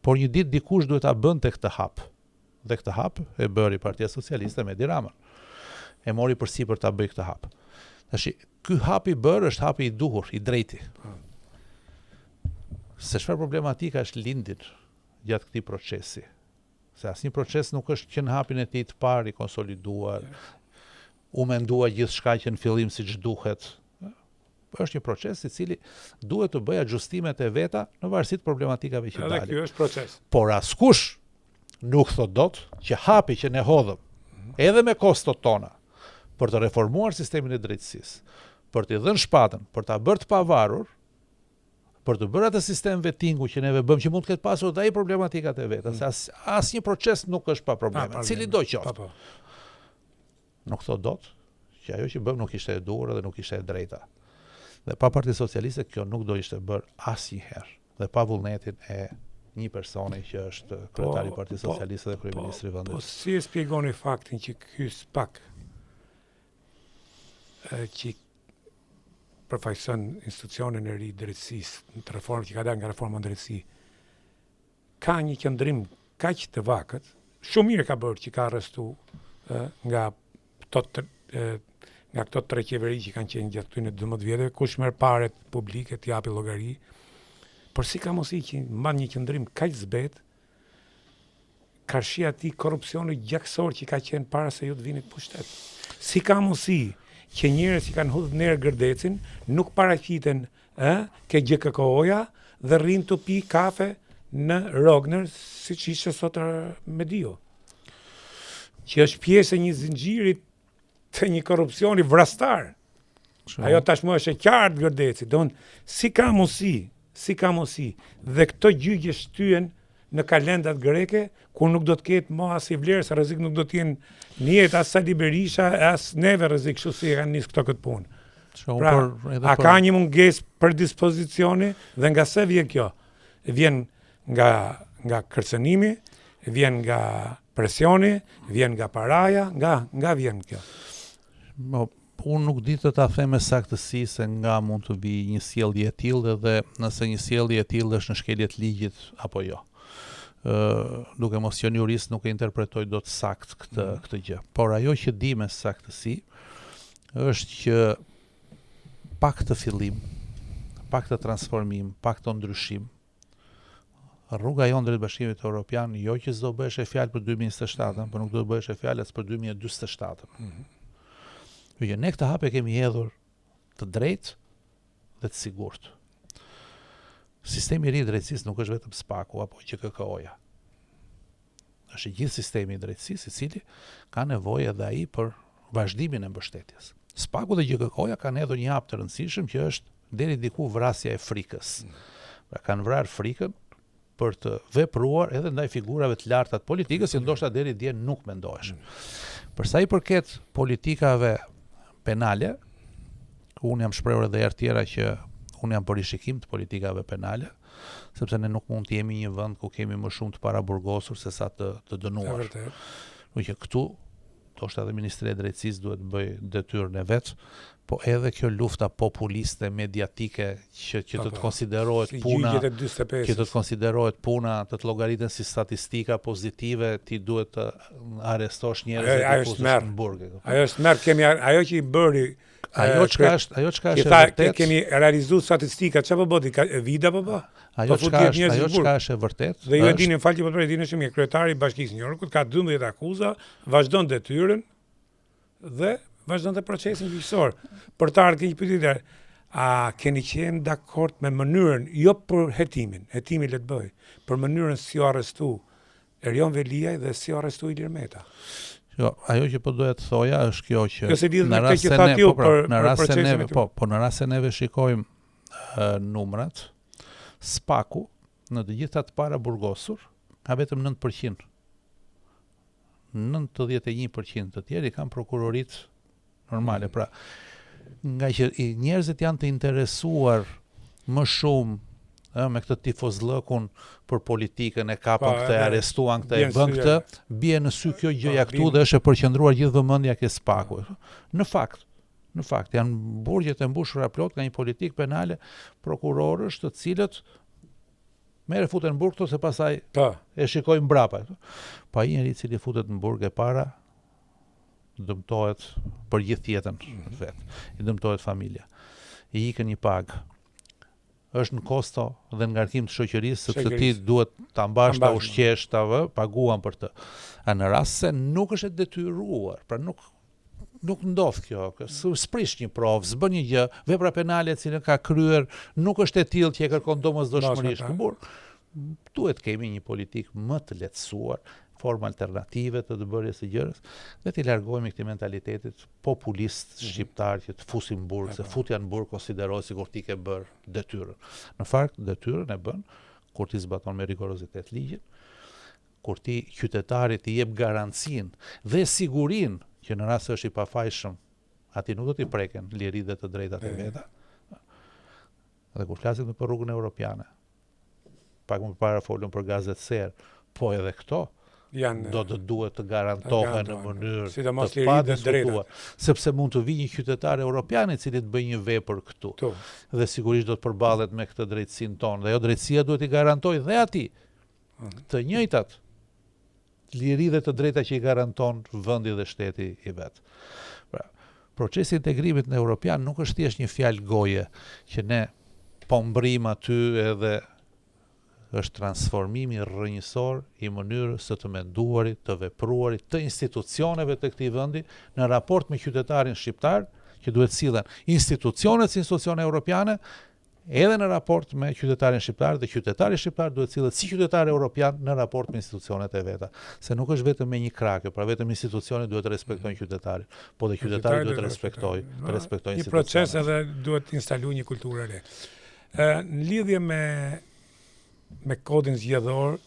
Por një ditë dikush duhet ta bënte këtë hap. Dhe këtë hap e bëri Partia Socialiste me Edi Ramën. E mori përsipër ta bëj këtë hap. Tash ky hap I bërë është hapi I duhur, I drejti. Se çfarë problematika është lindin gjatë këtij procesi? Se asnjë proces nuk është që në hapin e tij të parë I konsoliduar, u mendua gjithçka që në fillim siç duhet. Është një proces I cili duhet të bëjë ajustimet e veta në varësi të problematikave që dalin. Edhe ky është proces. Por askush nuk thot dot që hapi që ne hodhëm edhe me kostot tona për të reformuar sistemin e drejtësisë, për t'i dhënë shpatën, për ta bërë të pavarur, për të bërë atë sistem vetingu që neve bëm që mund të ketë pasur dhe ai problematikat e veta, se asnjë proces nuk është pa probleme, cili do qoftë. Nuk thot dot që ajo që bëm nuk ishte e duhur dhe nuk ishte e drejta. Dhe pa Parti Socialiste kjo nuk do ishte bërë asnjëherë. Dhe pa vullnetin e një personi që është kryetari I Partisë Socialiste dhe kryeministri I vendit. Po si e shpjegoni faktin që ky SPAK që përfaqëson institucionin e ri drejtësisë, në reformën që ka dalë nga reforma në drejtësi, ka një qëndrim kaq të vakët, shumë mirë ka bërë që ka arrestu nga këto tre qeveri që kanë qenë gjatë këtyre 12 vjetëve, kush merr paret publike të japi llogari, por si ka mosi që mban një qëndrim kaq zbet, karshia ti korrupsioni gjaksor që ka qenë para se ju të vini të pushtet. Si ka mosi që njerëz që kanë hudhur nerë gërdecin nuk paraqiten ke GKK-ja dhe rrinë të pi kafe në Rogner, siç ishte sot Medio. Që është pjesë e një zinxhiri të një korrupsioni vrastar. Ajo tashmë është e qartë gërdeci. Si ka mosi dhe këto gjyqje shtyhen në kalendat greke, kur nuk do të ketë më as I vlerë, se rrezik nuk do të jenë në jetë as Sali Berisha, as neve rrezik, kështu si kanë nisë këto këtë punë. Pra, ka një mungesë për dispozicioni dhe nga se vjen kjo? Vjen nga kërcënimi, vjen nga presioni, vjen nga paraja, nga vjen kjo? Unë nuk di të ta them me saktësi se nga mund të vi një sjellje e tillë dhe nëse një sjellje e tillë është në shkelje të ligjit apo jo. Duke mos qenë jurist nuk e interpretoj dot sakt këtë gjë. Por ajo që di me saktësi është që pak të fillim pak të transformim, pak të ndryshim. Rruga jonë drejt Bashkimit Evropian, jo që s'do bëhesh e fjalë për 2027, por nuk do bëhesh e fjalë as për 2047. Ne këtë hap e kemi hedhur të drejtë dhe të sigurt. Sistemi i ri i drejtësisë nuk është vetëm SPAK-u apo QKK-ja. Është gjithë sistemi i drejtësisë i cili ka nevojë edhe ai për vazhdimin e mbështetjes. SPAK-u dhe QKK-ja kanë hedhur një hap të rëndësishëm që është deri diku vrasja e frikës. Pra kanë vrarë frikën për të vepruar edhe ndaj figurave të larta të politikës që ndoshta deri dje nuk mendoheshin. Për sa i përket politikave penale, unë jam shprehur edhe herë tjera që unë jam për rishikim të politikave penale, sepse ne nuk mund të jemi një vend ku kemi më shumë të paraburgosur se sa të dënuar. Që këtu, ndoshta edhe Ministria e Drejtësisë duhet bëj detyrën e vet, po edhe kjo lufta populiste mediatike që të të konsiderohet puna, që të konsiderohet puna, të llogariten si statistika pozitive, ti duhet të arrestosh njerëz që fusin në burg. Ajo është merr, kemi ajo që i bëri. Ajo çka është e vërtet. Kemi realizuar statistika, çfarë po bëti? Vida po bë. Ajo çka është e vërtet. Dhe ju e dini, fal që po të dini shumë, kryetari i Bashkisë së New Yorkut ka 12 akuza, vazhdon detyrën dhe vazhdon të procesin gjyqësor. Për të ardhur një pyetje, a keni qenë dakord me mënyrën, jo për hetimin le të bëj, për mënyrën si u arrestu Erion Veliaj dhe si u arrestu Ilir Meta? Jo, ajo që po doja të thoja është kjo që në rast se neve shikojmë numrat, SPAK-u në të gjitha të paraburgosur ka vetëm 9%. 91% të tjerë i kanë prokurorit normale. Pra, nga që njerëzit janë të interesuar më shumë me këtë tifozllëkun për politikën, e kapën këtë, e arrestuan këtë, e bën këtë, bie në sy kjo gjëja këtu dhe është e përqendruar gjithë vëmendja ke SPAK-u. Në fakt janë burgjet e mbushura plot nga një politikë penale prokurorësh të cilët merre futen në burg këto se pastaj e shikojnë mbrapa. Pa ai njeri i cili futet në burg e para dëmtohet për gjithë jetën vet. I dëmtohet familja. I ikën një pagë. Është në kosto dhe në ngarkim të shoqërisë, sepse ti duhet ta mbash, ta ushqesh, ta paguan për të. A në rast se nuk është e detyruar, pra nuk ndodh kjo, s'prish një provë, s'bën një gjë, vepra penale e cilën ka kryer nuk është e tillë që e kërkon domosdoshmërisht. Duhet kemi një politikë më të lehtësuar, forma alternative të bërjes së gjërës, dhe të largohemi këtij mentalitetit populist shqiptar që të fusin në burg, se futja në burg konsiderohet sikur ti ke bërë detyrën. Në fakt detyrën e bën kur ti zbaton me rigorozitet ligjin, kur ti qytetarit i jep garancinë dhe sigurinë që në rast se është i pafajshëm, ati nuk do t'i preken lirit dhe të drejtat e veta. Dhe kur flasim për rrugën evropiane, pak më para folëm për gazet serë, po edhe këto do të duhet të garantohen në mënyrë të padiskutuar, sepse mund të vijë një qytetar evropian i cili të bëjë një vepër këtu. Dhe sigurisht do të përballet me këtë drejtësinë tonë, dhe ajo drejtësia duhet i garantojë dhe atij të njëjtat liri dhe të drejta që i garanton vendi dhe shteti i vet. Pra, procesi i integrimit në evropian nuk është thjesht një fjalë goje që ne po mbrim aty edhe është transformimi rrënjësor i mënyrës së të menduarit, të vepruarit, të institucioneve të këtij vendi në raport me qytetarin shqiptar, që duhet sillen institucionet si institucione europiane, edhe në raport me qytetarin shqiptar, dhe qytetari shqiptar duhet sillet si qytetar europian në raport me institucionet e veta. Se nuk është vetëm me një krake, pra vetëm institucionet duhet të respektojnë qytetarin, po dhe qytetari duhet të respektojë institucionet. Një proces edhe duhet instaluar një kulturë e re. Në lidhje me kodin zgjedhor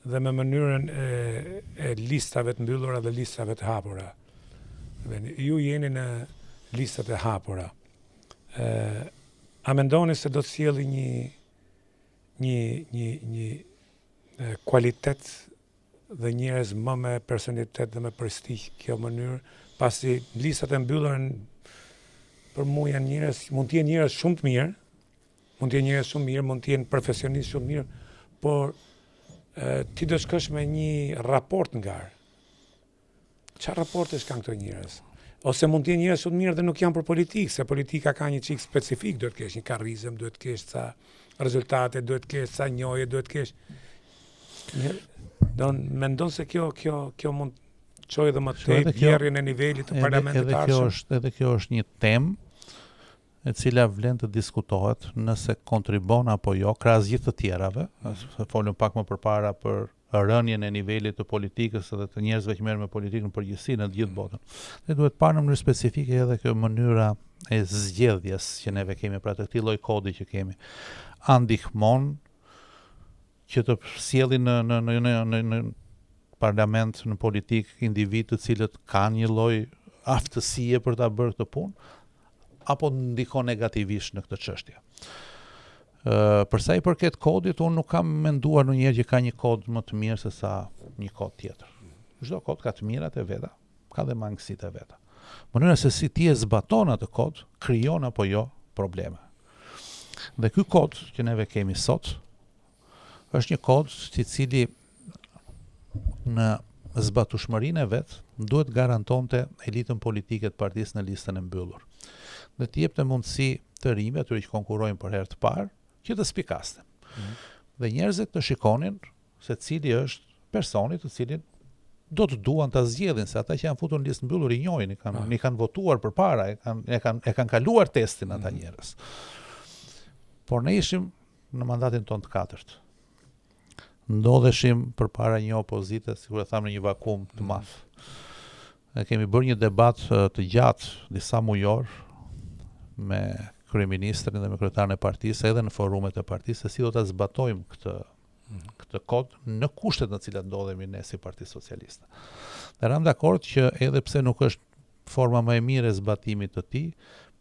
dhe me mënyrën e listave të mbyllura dhe listave të hapura. Ju jeni në listat e hapura. A mendoni se do të sjellë një kualitet dhe njerëz më me personalitet dhe me prestigj kjo mënyrë, pasi listat e mbyllura për mua janë njerëz, mund të jenë njerëz shumë të mirë, mund të jenë profesionistë shumë mirë, por ti do shkosh me një raport ngar. Çfarë raportesh kanë këto njerëz? Ose mund të jenë njerëz shumë mirë dhe nuk janë për politikë, se politika ka një çik specifik, duhet të kesh një karrizëm, duhet të kesh ca rezultate, duhet të kesh ca njohje, duhet të kesh mendon se kjo mund të çojë edhe më tej bjerrjen e nivelit të parlamentit të ardhshëm. Edhe kjo është një temë e cila vlen të diskutohet nëse kontribon apo jo, krahas gjithë të tjerave, folëm pak më përpara për rënjen e nivelit të politikës dhe të njerëzve që merren me politikën në përgjithësi në të gjithë botën. Ne duhet parë në mënyrë specifike edhe kjo mënyra e zgjedhjes që neve kemi, pra të këtij lloj kodi që kemi. A ndihmon që të sjellin në parlament, në politikë, individ të cilët kanë një lloj aftësie për ta bërë këtë punë, apo ndikon negativisht në këtë çështje. Për sa i përket kodit, unë nuk kam menduar ndonjëherë që ka një kod më të mirë se sa një kod tjetër. Çdo kod ka të mirat e veta, ka dhe mangësitë e veta. Mënyra se si ti e zbaton atë kod, krijon apo jo probleme. Dhe ky kod që neve kemi sot është një kod i cili në zbatueshmërinë e vet duhet garantonte elitën politike të partisë në listën e mbyllur. Dhe të jepte mundësi të rinjve, atyre që konkurrojnë për herë të parë, që të spikasten. Dhe njerëzit të shikonin se cili është personi të cilin do të duan ta zgjedhin, se ata që janë futur në listë mbyllur i njohin, i kanë votuar përpara, e kanë kaluar testin ata njerëz. Por ne ishim në mandatin ton të katërt. Ndodheshim përpara një opozite, sikur e tham, në një vakum të madh. Ne kemi bërë një debat të gjatë, disa mujor, me kryeministrin dhe me kryetarin e partisë, edhe në forumet e partisë, se si do ta zbatojmë këtë kod në kushtet në cilat ndodhemi ne si Parti Socialiste. Dhe ram dakord që edhe pse nuk është forma më e mirë e zbatimit të tij,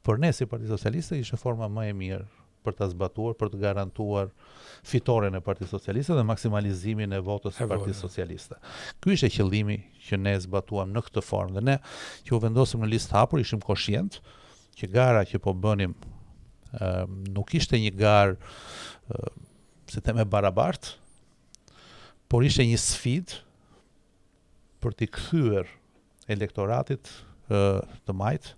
për ne si Parti Socialiste ishte forma më e mirë për ta zbatuar, për të garantuar fitoren e Partisë Socialiste dhe maksimalizimin e votës së Partisë Socialiste. Ky ishte qëllimi që ne zbatuam në këtë formë, dhe ne që u vendosëm në listë hapur ishim koshient që gara që po bënim nuk ishte një garë se teme barabart, por ishte një sfidë për t'i kthyer elektoratit të majt,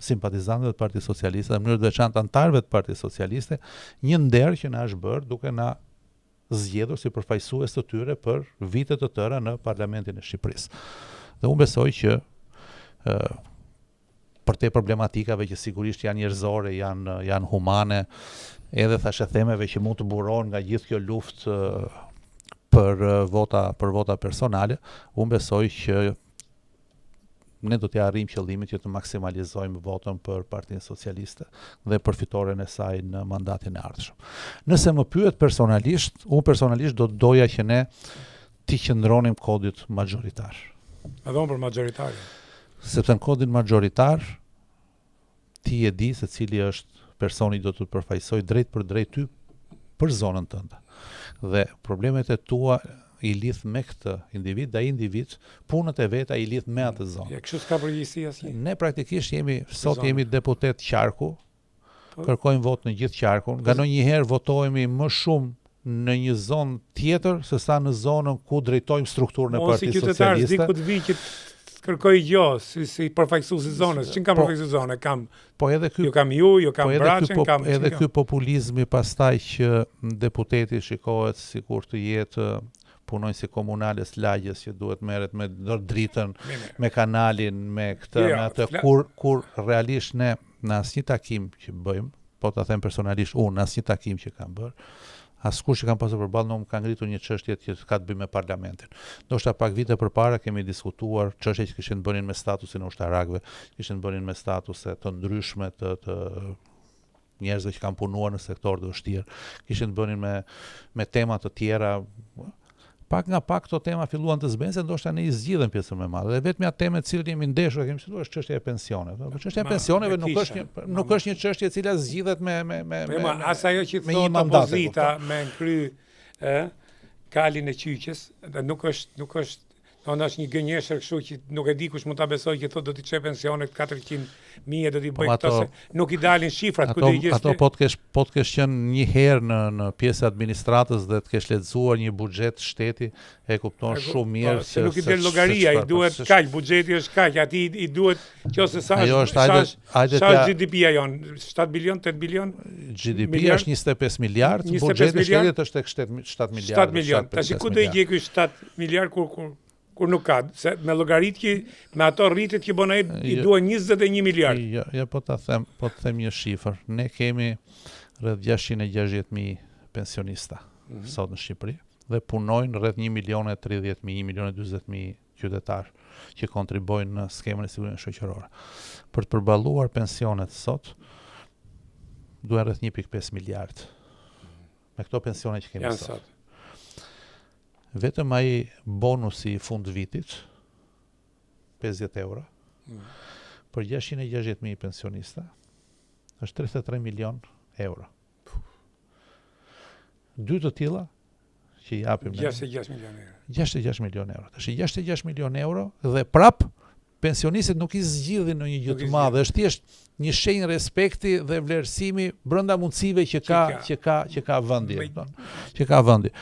simpatizantëve të Partisë Socialiste dhe në mënyrë të veçantë anëtarëve të Partisë Socialiste, një nder që na është bërë duke na zgjedhur si përfaqësues të tyre për vite të tëra në Parlamentin e Shqipërisë. Dhe unë besoj që për te problematikave që sigurisht janë njerëzore, janë humane, edhe thashë themeve që mund të burohen nga gjithë kjo luftë për vota personale, unë besoj që ne do t'ja arrijmë qëllimin që të maksimalizojmë votën për Partinë Socialiste dhe për fitoren e saj në mandatin e ardhshëm. Nëse më pyet personalisht, unë personalisht do të doja që ne t'i qëndronim kodit magjoritar. Edhe unë për magjoritarin. Sepse në kodin magjoritar ti e di se cili është personi do të përfaqësoj drejt për drejt ty për zonën tënde. Dhe problemet e tua i lidh me këtë individ, dhe individ, punët e veta i lidh me atë zonë. Ja, kështu s'ka përgjegjësi asnjë. Ne praktikisht jemi deputet qarku, kërkojmë vot në gjithë qarkun, nga ndonjëherë votojmë më shumë në një zonë tjetër se sa në zonën ku drejtojmë strukturën e Partisë Socialiste. Diku të vi që kërkoj si përfaqësues i zonës, që kam përfaqësues zonë, kam ju kam Braçën, kam edhe ky populizmi pastaj që deputeti shikohet sikur të jetë punojnë si komunales lagjes që duhet merret me dritën, me kanalin, me këtë, me atë, kur realisht ne në asnjë takim që bëjmë, po ta them personalisht unë, në asnjë takim që kam bërë, askush që kam pasur përballë nuk ka ngritur një çështje që ka të bëjë me parlamentin. Ndoshta pak vite përpara kemi diskutuar çështje që kishin bënin me statusin e ushtarakëve, kishin bënin me statuse të ndryshme të njerëzve që kanë punuar në sektor të vështirë, kishin bënin me tema të tjera. Pak nga pak këto tema filluan të zbehen se ndoshta ne i zgjidhem pjesën më madhe. Dhe vetëm atë temë të cilën jemi ndeshur, kemi thënë është çështja e pensioneve. Po çështja e pensioneve nuk është një çështje e cila zgjidhet me as ajo që thotë opozita me kry kalin e qyqës, dhe nuk është Unë është një gënjeshtër kështu që nuk e di kush mund ta besoj që thotë do t'i çe pensionet 400.000 do t'i bëj këto se nuk i dalin shifrat ku do i gjesh. Ato po të kesh qenë një herë në pjesë administratës dhe të kesh lexuar një buxhet shteti, e kupton shumë mirë se nuk i del llogaria, i duhet kaq, buxheti është kaq, atij i duhet qose sa GDP-ja jon, 7 bilion, 8 bilion. GDP është 25 miliard, buxheti i shtetit është tek 7 miliard. 7 milion. Tash ku do i gjej ky 7 miliard kur nuk ka, se me llogaritje me ato rritet që bën ai i duan 21 miliard. Jo, po të them një shifër. Ne kemi rreth 660.000 pensionista sot në Shqipëri dhe punojnë rreth 1.030.000, 1.040.000 qytetar që kontribojnë në skemën e sigurimit shoqëror. Për të përballuar pensionet sot duhen rreth 1.5 miliard. Me këto pensione që kemi sot. Vetëm ai bonusi i fund vitit 50 euro për 660.000 pensionista është 33 milion euro. Dy të tilla që i japim 66 milion euro. 66 milion euro. Tash 66 milion euro dhe prap pensionistët nuk i zgjidhin në një gjë të madhe, është thjesht një shenjë respekti dhe vlerësimi brenda mundësive që ka vendi, që ka vendi.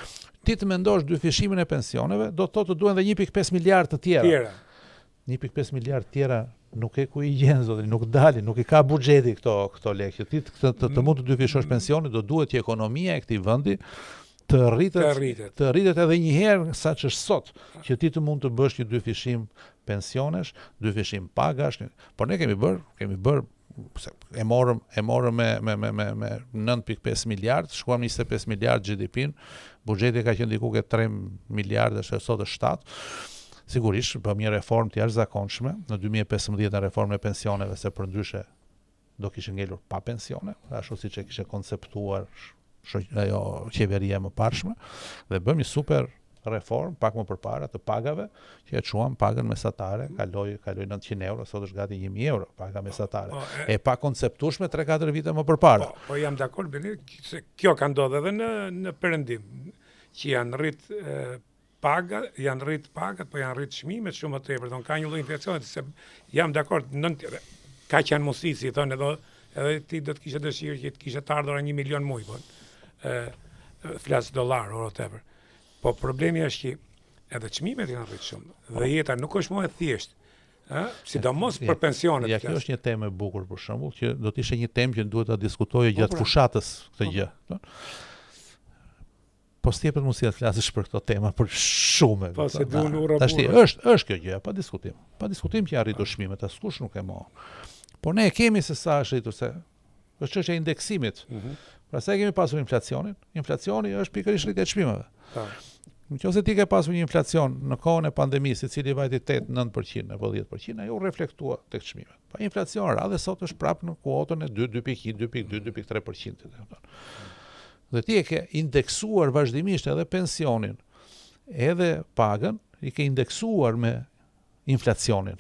Ti të mendosh dyfishimin e pensioneve, do të thotë të duhen dhe 1.5 miliard të tjera. 1.5 miliard tjera nuk e ku i gjen zotri, nuk dalin, nuk i ka buxheti këto lekë. Ti të mund të dyfishosh pensionin, do duhet që ekonomia e këtij vendi të rritet edhe një herë sa që është sot, që ti të mund të bësh një dyfishim pensionesh, dyfishim pagash, por ne kemi bërë e morëm me 9.5 miliard, shkuam 25 miliard GDP-n, buxheti ka qenë diku ke 3 miliard, sot është 7. Sigurisht, bëm një reformë të jashtëzakonshme në 2015 në reformën e pensioneve, se përndryshe do kishte ngelur pa pensione, ashtu siç e kishte konceptuar ajo qeveria më parshme, dhe bëm një super reform pak më përpara të pagave, që e çuam pagën mesatare, kaloi 900 euro, sot është gati 1.000 euro paga mesatare. E pa konceptueshme 3-4 vite më përpara. Po jam dakord me se kjo ka ndodhur edhe në perëndim, që janë rrit pagat, po janë rrit çmimet shumë të tepër, ka një lloj inflacioni, se jam dakord, ka që janë mundësi, si thonë edhe ti do të kishe dëshirë që të kishe të ardhur 1 milion muj, flas dollar or whatever. Po problemi është që edhe çmimet janë rrit shumë dhe jeta nuk është më e thjeshtë, sidomos për pensionet. Ja, kjo është një temë e bukur për shembull, që do të ishte një temë që duhet ta diskutojë gjatë fushatës këtë gjë. Po s'jepet mundësia të flasësh për këto tema për shumë. Po se duan urrë. Tash është kjo gjë, pa diskutim. Pa diskutim që arritur çmimet, askush nuk e mohon. Po ne e kemi se sa është rritur, se është çështja e indeksimit. Pra sa kemi pasur inflacionin? Inflacioni është pikërisht rritja e çmimeve. Nëse ti ke pasur një inflacion në kohën e pandemisë, i cili vajti 8-9% apo 10%, ajo reflektua tek çmimet. Pa inflacion radhë sot është prapë në kuotën e 2.1, 2.2, 2.3%. Dhe ti e ke indeksuar vazhdimisht edhe pensionin, edhe pagën, i ke indeksuar me inflacionin.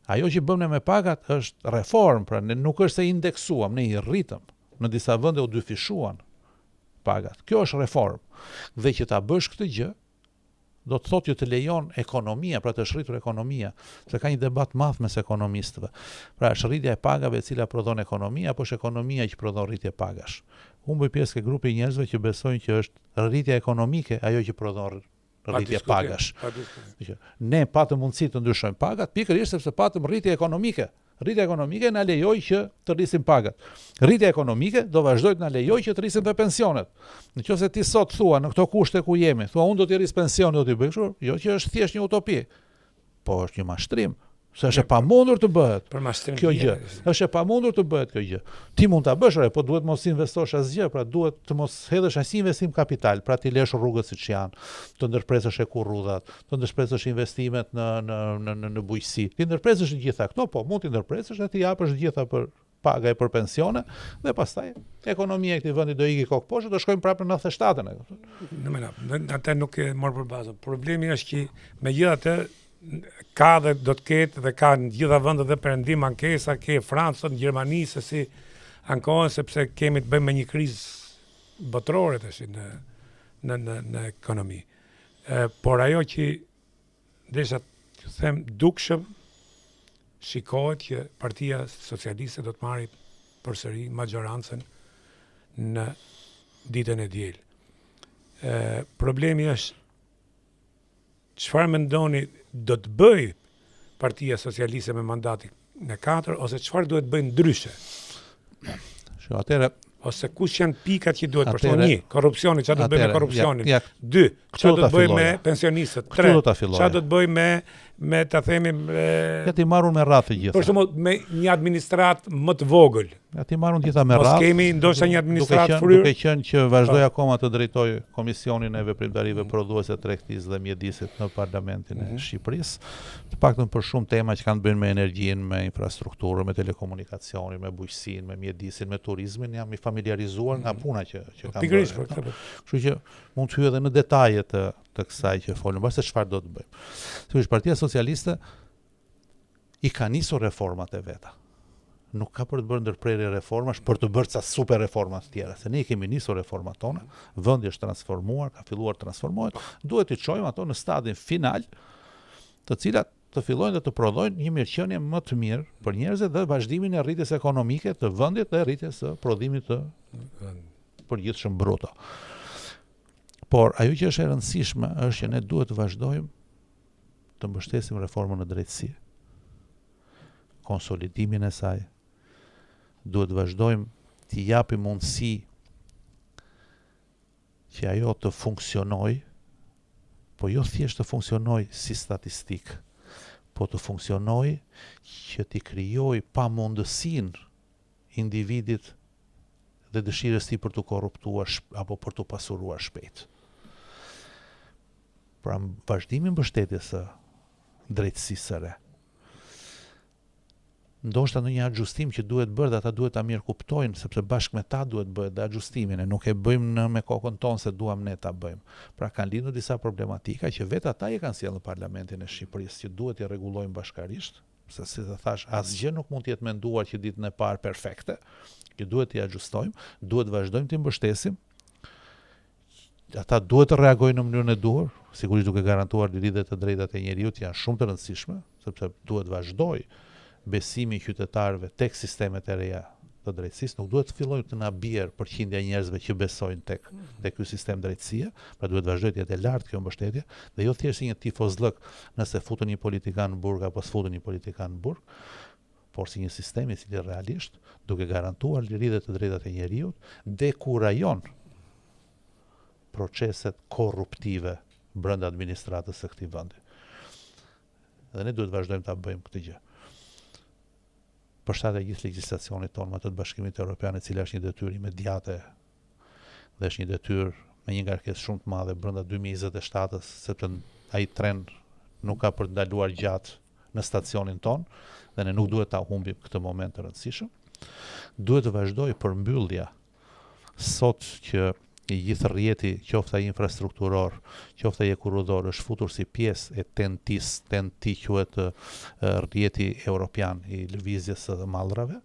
Ajo që bëmë me pagat është reform, pra ne nuk është se indeksuam, ne i rritëm. Në disa vende u dyfishuan pagat. Kjo është reform. Dhe që ta bësh këtë gjë, do të thotë që të lejon ekonomia, pra të shritur ekonomia, se ka një debat madh mes ekonomistëve. Pra është rritja e pagave e cila prodhon ekonomia, apo është ekonomia që prodhon rritje pagash. Unë bëj pjesë ke grupi njerëzve që besojnë që është rritja ekonomike ajo që prodhon rritje pagash. Ne patëm mundësi të ndryshojmë pagat, pikërisht sepse patëm rritje ekonomike. Rritja ekonomike na lejoi që të rrisim pagat. Rritja ekonomike do vazhdoj të na lejojë që të rrisim dhe pensionet. Nëse ti sot thua në këto kushte ku jemi, thua unë do të rris pensionin, do t'i bëj kështu, jo që është thjesht një utopi. Po është një mashtrim, se është e pamundur të bëhet. Për mashtrim kjo gjë. Është e pamundur të bëhet kjo gjë. Ti mund ta bësh, po duhet mos investosh asgjë, pra duhet të mos hedhësh asnjë investim kapital, pra ti lesh rrugët siç janë, të ndërpresësh ekurrudhat, të ndërpresësh investimet në bujqësi. Ti ndërpresësh të gjitha këto, po mund të ndërpresësh dhe ti japësh të gjitha për paga e për pensione, dhe pastaj ekonomia e këtij vendi do ikë kokë poshtë, do shkojmë prapë në 97-ën. Atë nuk e marr për bazë. Problemi është që megjithatë ka dhe do të ketë dhe ka në gjitha vendet dhe perëndim ankesa, ke Francën, në Gjermani, se si ankohen, sepse kemi të bëjmë me një krizë botërore tash në ekonomi. Por ajo që desha të them dukshëm shikohet që Partia Socialiste do të marrë përsëri majorancën në ditën e diel. Problemi është çfarë mendoni do të bëj Partia Socialiste me mandatin në 4 ose çfarë duhet bëjnë ndryshe? Atëherë ose kush janë pikat që duhet për shembull 1, korrupsioni, çfarë do të bëj me korrupsionin? 2, çfarë do të bëj me pensionistët? 3, çfarë do të bëj me ta themi ja ti marrun me radhë gjitha. Për shembull me një administratë më të vogël. Ja ti marrun gjitha me radhë. Mos kemi ndoshta një administratë fryrë. Duke qenë që vazhdoj akoma të drejtoj Komisionin e Veprimtarive Prodhuese të Tregtisë dhe Mjedisit në Parlamentin e Shqipërisë, të paktën për shumë tema që kanë të bëjnë me energjinë, me infrastrukturën, me telekomunikacionin, me bujqësinë, me mjedisin, me turizmin, jam i familiarizuar nga puna që kanë bërë. Kështu që mund të hyj edhe në detaje të kësaj që folëm, se çfarë do të bëjmë. Sigurisht Partia Socialiste i ka nisur reformat e veta. Nuk ka për të bërë ndërprerje reformash, për të bërë ca super reforma të tjera, se ne i kemi nisur reformat tona, vendi është transformuar, ka filluar të transformohet, duhet të çojmë ato në stadin final, të cilat të fillojnë dhe të prodhojnë një mirëqenie më të mirë për njerëzit dhe vazhdimin e rritjes ekonomike të vendit dhe rritjes së prodhimit të përgjithshëm bruto. Por ajo që është e rëndësishme është që ne duhet të vazhdojmë të mbështesim reformën në drejtësi, konsolidimin e saj, duhet të vazhdojmë të japim mundësi që ajo të funksionoj, po jo thjesht të funksionoj si statistik, po të funksionoj që t'i krijoj pamundësinë individit dhe dëshirës tij për të korruptuar apo për të pasuruar shpejt. Pra vazhdimi mbështetjes së drejtësisë së re. Ndoshta në një ajustim që duhet bërë dhe ata duhet ta mirë kuptojnë, sepse bashkë me ta duhet bëhet dhe ajustimin, e nuk e bëjmë me kokën tonë se duam ne ta bëjmë. Pra kanë lindur disa problematika që vetë ata i kanë sjellë në Parlamentin e Shqipërisë, që duhet i rregullojmë bashkarisht, se si të thash, asgjë nuk mund të jetë menduar që ditën e parë perfekte, që duhet i ajustojmë, duhet vazhdojmë të mbështesim. Ata duhet të reagojnë në mënyrën e duhur, sigurisht duke garantuar lidhjet të drejtat e njerëzit janë shumë të rëndësishme, sepse duhet vazhdoj besimi i qytetarëve tek sistemet e reja të drejtësisë, nuk duhet të fillojnë të na bjerë përqindja e njerëzve që besojnë tek ky sistem drejtësie, pra duhet vazhdoj të jetë e lartë kjo mbështetje, dhe jo thjesht si një tifozllëk nëse futën një politikan në burg apo s'futën një politikan në burg, por si një sistem i cili realisht, duke garantuar lidhjet të drejtat e njerëzit, dekurajon proceset korruptive brenda administratës së këtij vendi. Dhe ne duhet vazhdojmë ta bëjmë këtë gjë. Përshtatet gjithë legjislacionit tonë me atë të Bashkimit Evropian, e cila është një detyrë imediate dhe është një detyrë me një ngarkesë shumë të madhe brenda 2027-s, sepse ai tren nuk ka për të ndaluar gjatë në stacionin tonë dhe ne nuk duhet ta humbim këtë moment të rëndësishëm. Duhet të vazhdojë përmbyllja sot që i gjithë rrjeti, qoftë ai infrastrukturor, qoftë ai ekurudor, është futur si pjesë e TEN-T quhet rrjeti evropian i lëvizjes së mallrave,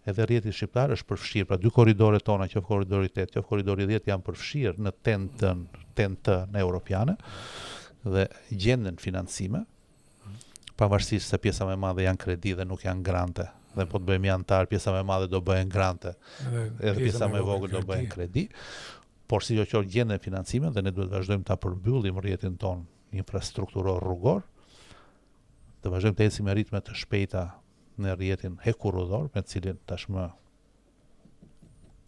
edhe rrjeti shqiptar është përfshirë, pra dy korridoret tona, qoftë korridori 8, qoftë korridori 10 janë përfshirë në TEN-T në europiane dhe gjenden financime, pavarësisht se pjesa më e madhe janë kredi dhe nuk janë grante, dhe po të bëjmë antar, pjesa më e madhe do bëhen grante, edhe pjesa më e vogël do bëhen kredi. Por si që gjenden financime dhe ne duhet vazhdojmë ta përbyllim rrjetin ton infrastrukturor rrugor, të vazhdojmë të ecim me ritme të shpejta në rrjetin hekurudor, me cilin tashmë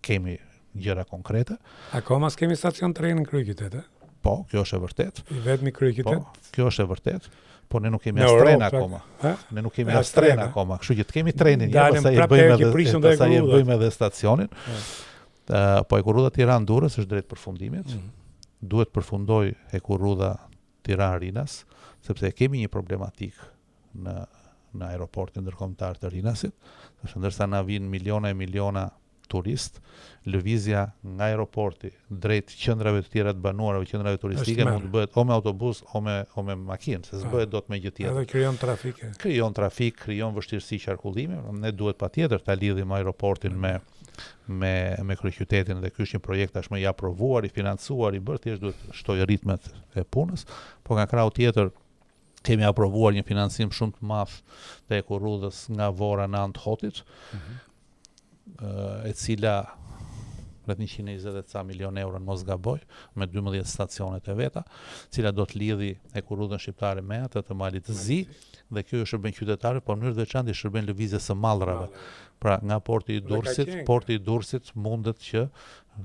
kemi gjëra konkrete. Akoma s'kemi stacion treni në kryeqytet, Po, kjo është e vërtet. I vetmi kryeqytet. Po, kjo është e vërtet. Po ne nuk kemi as tren akoma. Ne nuk kemi as tren akoma, kështu që të kemi trenin, pastaj e bëjmë edhe stacionin. Po Ekurrudha Tiranë-Durrës është drejt përfundimit. Duhet përfundoj Ekurrudha Tiranë-Rinas, sepse kemi një problematik në aeroportin ndërkombëtar të Rinasit, ndërsa na vinë miliona turist, lëvizja nga aeroporti drejt qendrave të tjera të banuara, qendrave turistike mund të bëhet o me autobus o me makinë, se s'bëhet dot me gjë tjetër. Edhe krijon trafik. Krijon trafik, krijon vështirësi qarkullimi. Ne duhet patjetër ta lidhim aeroportin me kryeqytetin, dhe ky është një projekt tashmë i aprovuar, i financuar, i bërë, thjesht duhet shtoj ritmet e punës, po nga krau tjetër Kemi aprovuar një financim shumë të madh të Ekurrudhës nga Vora në anë të Hotit, e cila rreth 120 milion euro në mos gaboj, me 12 stacionet e veta, cila do të lidhi Ekurrudhën shqiptare me atë të malit të Zi, dhe kjo i shërben qytetarëve, por në mënyrë të veçantë i shërben lëvizjes së mallrave. Pra nga porti i Durrësit mundet që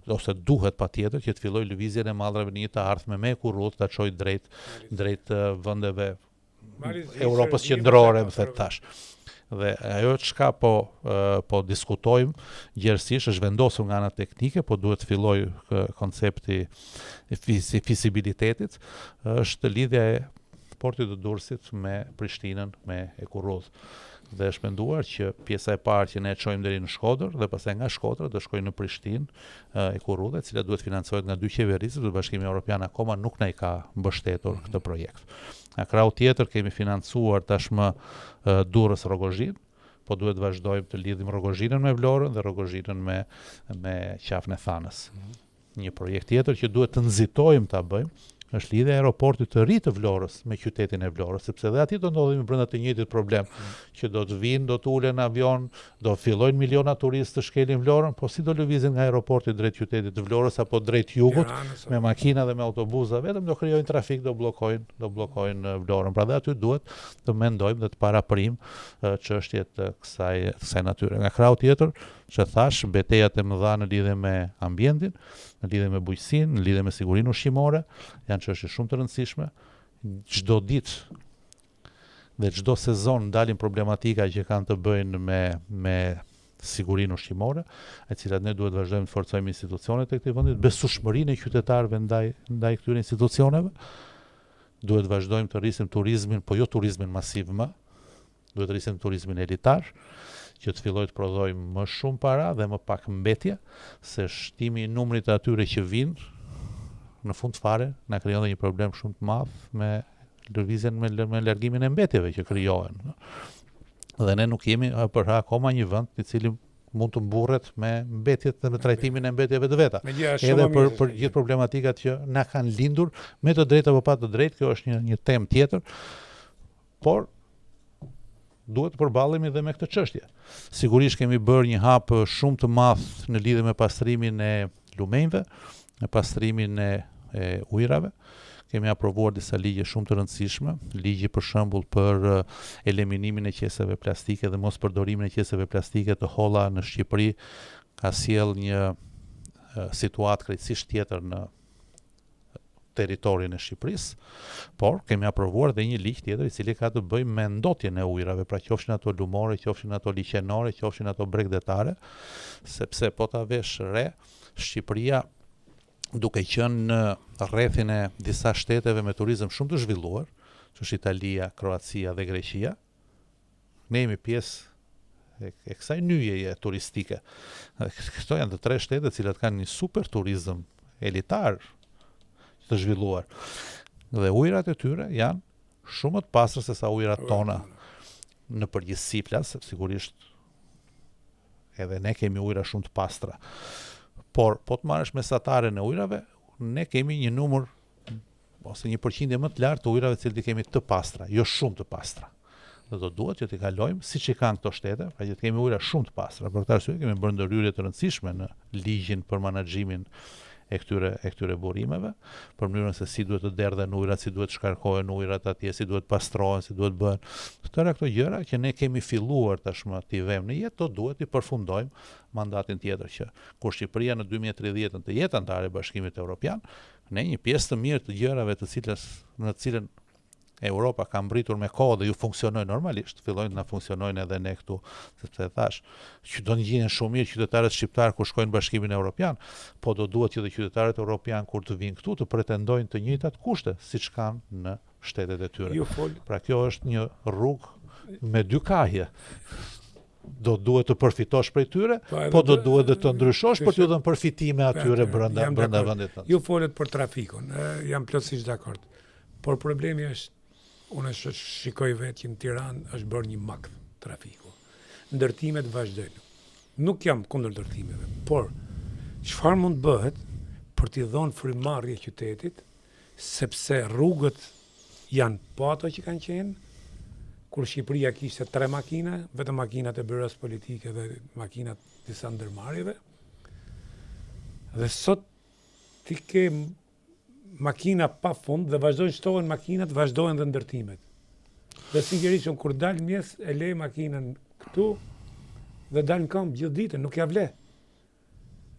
ose duhet patjetër që të fillojë lëvizjen e mallrave në një të ardhme me Ekurrudhë ta çojë drejt vendeve Europës qendrore, më thet tash. Dhe ajo çka po diskutojmë gjerësisht është vendosur nga ana teknike, po duhet të fillojë koncepti i fizibilitetit, është lidhja e portit të Durrësit me Prishtinën, me Ekurrudhë. Dhe është menduar që pjesa e parë që ne e çojmë deri në Shkodër dhe pastaj nga Shkodra do shkojë në Prishtinë Ekurrudha, e cila duhet financohet nga dy qeverisë, sepse Bashkimi Evropian akoma nuk na i ka mbështetur këtë projekt. Nga krau tjetër kemi financuar tashmë Durrës Rogozhin, po duhet vazhdojmë të lidhim Rogozhinën me Vlorën dhe Rogozhinën me Qafën e Thanës. Një projekt tjetër që duhet të nxitojmë ta bëjmë është lidhja e aeroportit të ri të Vlorës me qytetin e Vlorës, sepse edhe aty do ndodhemi brenda të njëjtit problem, që do të vinë, do të ulen avion, do fillojnë miliona turistë të shkelin Vlorën, po si do lëvizin nga aeroporti drejt qytetit të Vlorës apo drejt jugut me makina dhe me autobusa, vetëm do krijojnë trafik, do bllokojnë Vlorën. Pra dhe aty duhet të mendojmë dhe të paraprijmë çështjet të kësaj natyre. Nga krau tjetër, që thash, betejat e mëdha në lidhje me ambientin, në lidhje me bujqësinë, në lidhje me sigurinë ushqimore, janë çështje shumë të rëndësishme. Çdo ditë dhe çdo sezon ndalin problematika që kanë të bëjnë me sigurinë ushqimore, e cilat ne duhet vazhdojmë të forcojmë institucionet e këtij vendi, besueshmërinë e qytetarëve ndaj këtyre institucioneve. Duhet vazhdojmë të rrisim turizmin, po jo turizmin masiv më, duhet të rrisim turizmin elitar, që të fillojë të prodhojmë më shumë para dhe më pak mbetje, se shtimi i numrit të atyre që vinë në fund fare na krijon një problem shumë të madh me lëvizjen me largimin e mbetjeve që krijohen. Dhe ne nuk jemi për akoma një vend i cili mund të mburret me mbetjet dhe me trajtimin e mbetjeve të veta. Edhe për gjithë problematikat që na kanë lindur me të drejtë apo pa të drejtë, kjo është një temë tjetër, por duhet të përballemi edhe me këtë çështje. Sigurisht kemi bërë një hap shumë të madh në lidhje me pastrimin e lumenjve, me pastrimin e ujrave. Kemi aprovuar disa ligje shumë të rëndësishme, ligji për shembull për eliminimin e qeseve plastike dhe mos përdorimin e qeseve plastike të holla në Shqipëri, ka sjell një situatë krejtësisht tjetër në territorin e Shqipërisë, por kemi aprovuar dhe një ligj tjetër i cili ka të bëjë me ndotjen e ujrave, pra qofshin ato lumore, qofshin ato liqenore, qofshin ato bregdetare, sepse po ta vesh re, Shqipëria duke qenë në rrethin e disa shteteve me turizëm shumë të zhvilluar, që është Italia, Kroacia dhe Greqia, ne jemi pjesë e kësaj nyjeje turistike. Këto janë të tre shtete të cilat kanë një super turizëm elitar të zhvilluar. Dhe ujrat e tyre janë shumë të pastra se sa ujrat tona në përgjithësi flas, sigurisht edhe ne kemi ujra shumë të pastra. Por po të marrësh mesataren e ujrave, ne kemi një numër ose një përqindje më të lartë të ujrave të cilat i kemi të pastra, jo shumë të pastra. Dhe do duhet që t'i kalojmë siç i kanë këto shtete, pra që të kemi ujra shumë të pastra. Për këtë arsye kemi bërë ndërhyrje të rëndësishme në ligjin për menaxhimin e këtyre burimeve, për mënyrën se si duhet të derdhen ujrat, si duhet të shkarkohen ujrat atje, si duhet pastrohen, si duhet bëhen. Këto gjëra që ne kemi filluar tashmë t'i vëmë në jetë, duhet t'i përfundojmë mandatin tjetër që kur Shqipëria në 2030 të jetë antare e Bashkimit Evropian, ne një pjesë të mirë të gjërave në të cilën Europa ka mbritur me kohë dhe ju funksionojnë normalisht, fillojnë të na funksionojnë edhe ne këtu, sepse thash, që do gjinen shumë mirë qytetarët shqiptar kur shkojnë në Bashkimin Evropian, po do duhet që dhe qytetarët evropian kur të vinë këtu të pretendojnë të njëjtat kushte siç kanë në shtetet e tyre. Pra kjo është një rrugë me dy kahje. Do duhet të përfitosh prej tyre, po do duhet dhe të ndryshosh për t'ju dhënë përfitime atyre brenda vendit tënd. Ju folet për trafikun, jam plotësisht dakord. Por problemi është, unë shikoj vetë që në Tiranë është bërë një makt trafiku. Ndërtimet vazhdojnë. Nuk jam kundër ndërtimeve, por çfarë mund bëhet për t'i dhënë frymëmarrje qytetit, sepse rrugët janë po ato që kanë qenë, kur Shqipëria kishte 3 makina, vetëm makinat e byrës politike dhe makinat disa ndërmarrjeve. Dhe sot ti ke makina pa fund dhe vazhdojnë shtohen makinat, vazhdojnë dhe ndërtimet. Dhe sigurisht kur dal mjes e lej makinën këtu dhe dal në këmbë gjithë ditën, nuk ja vle.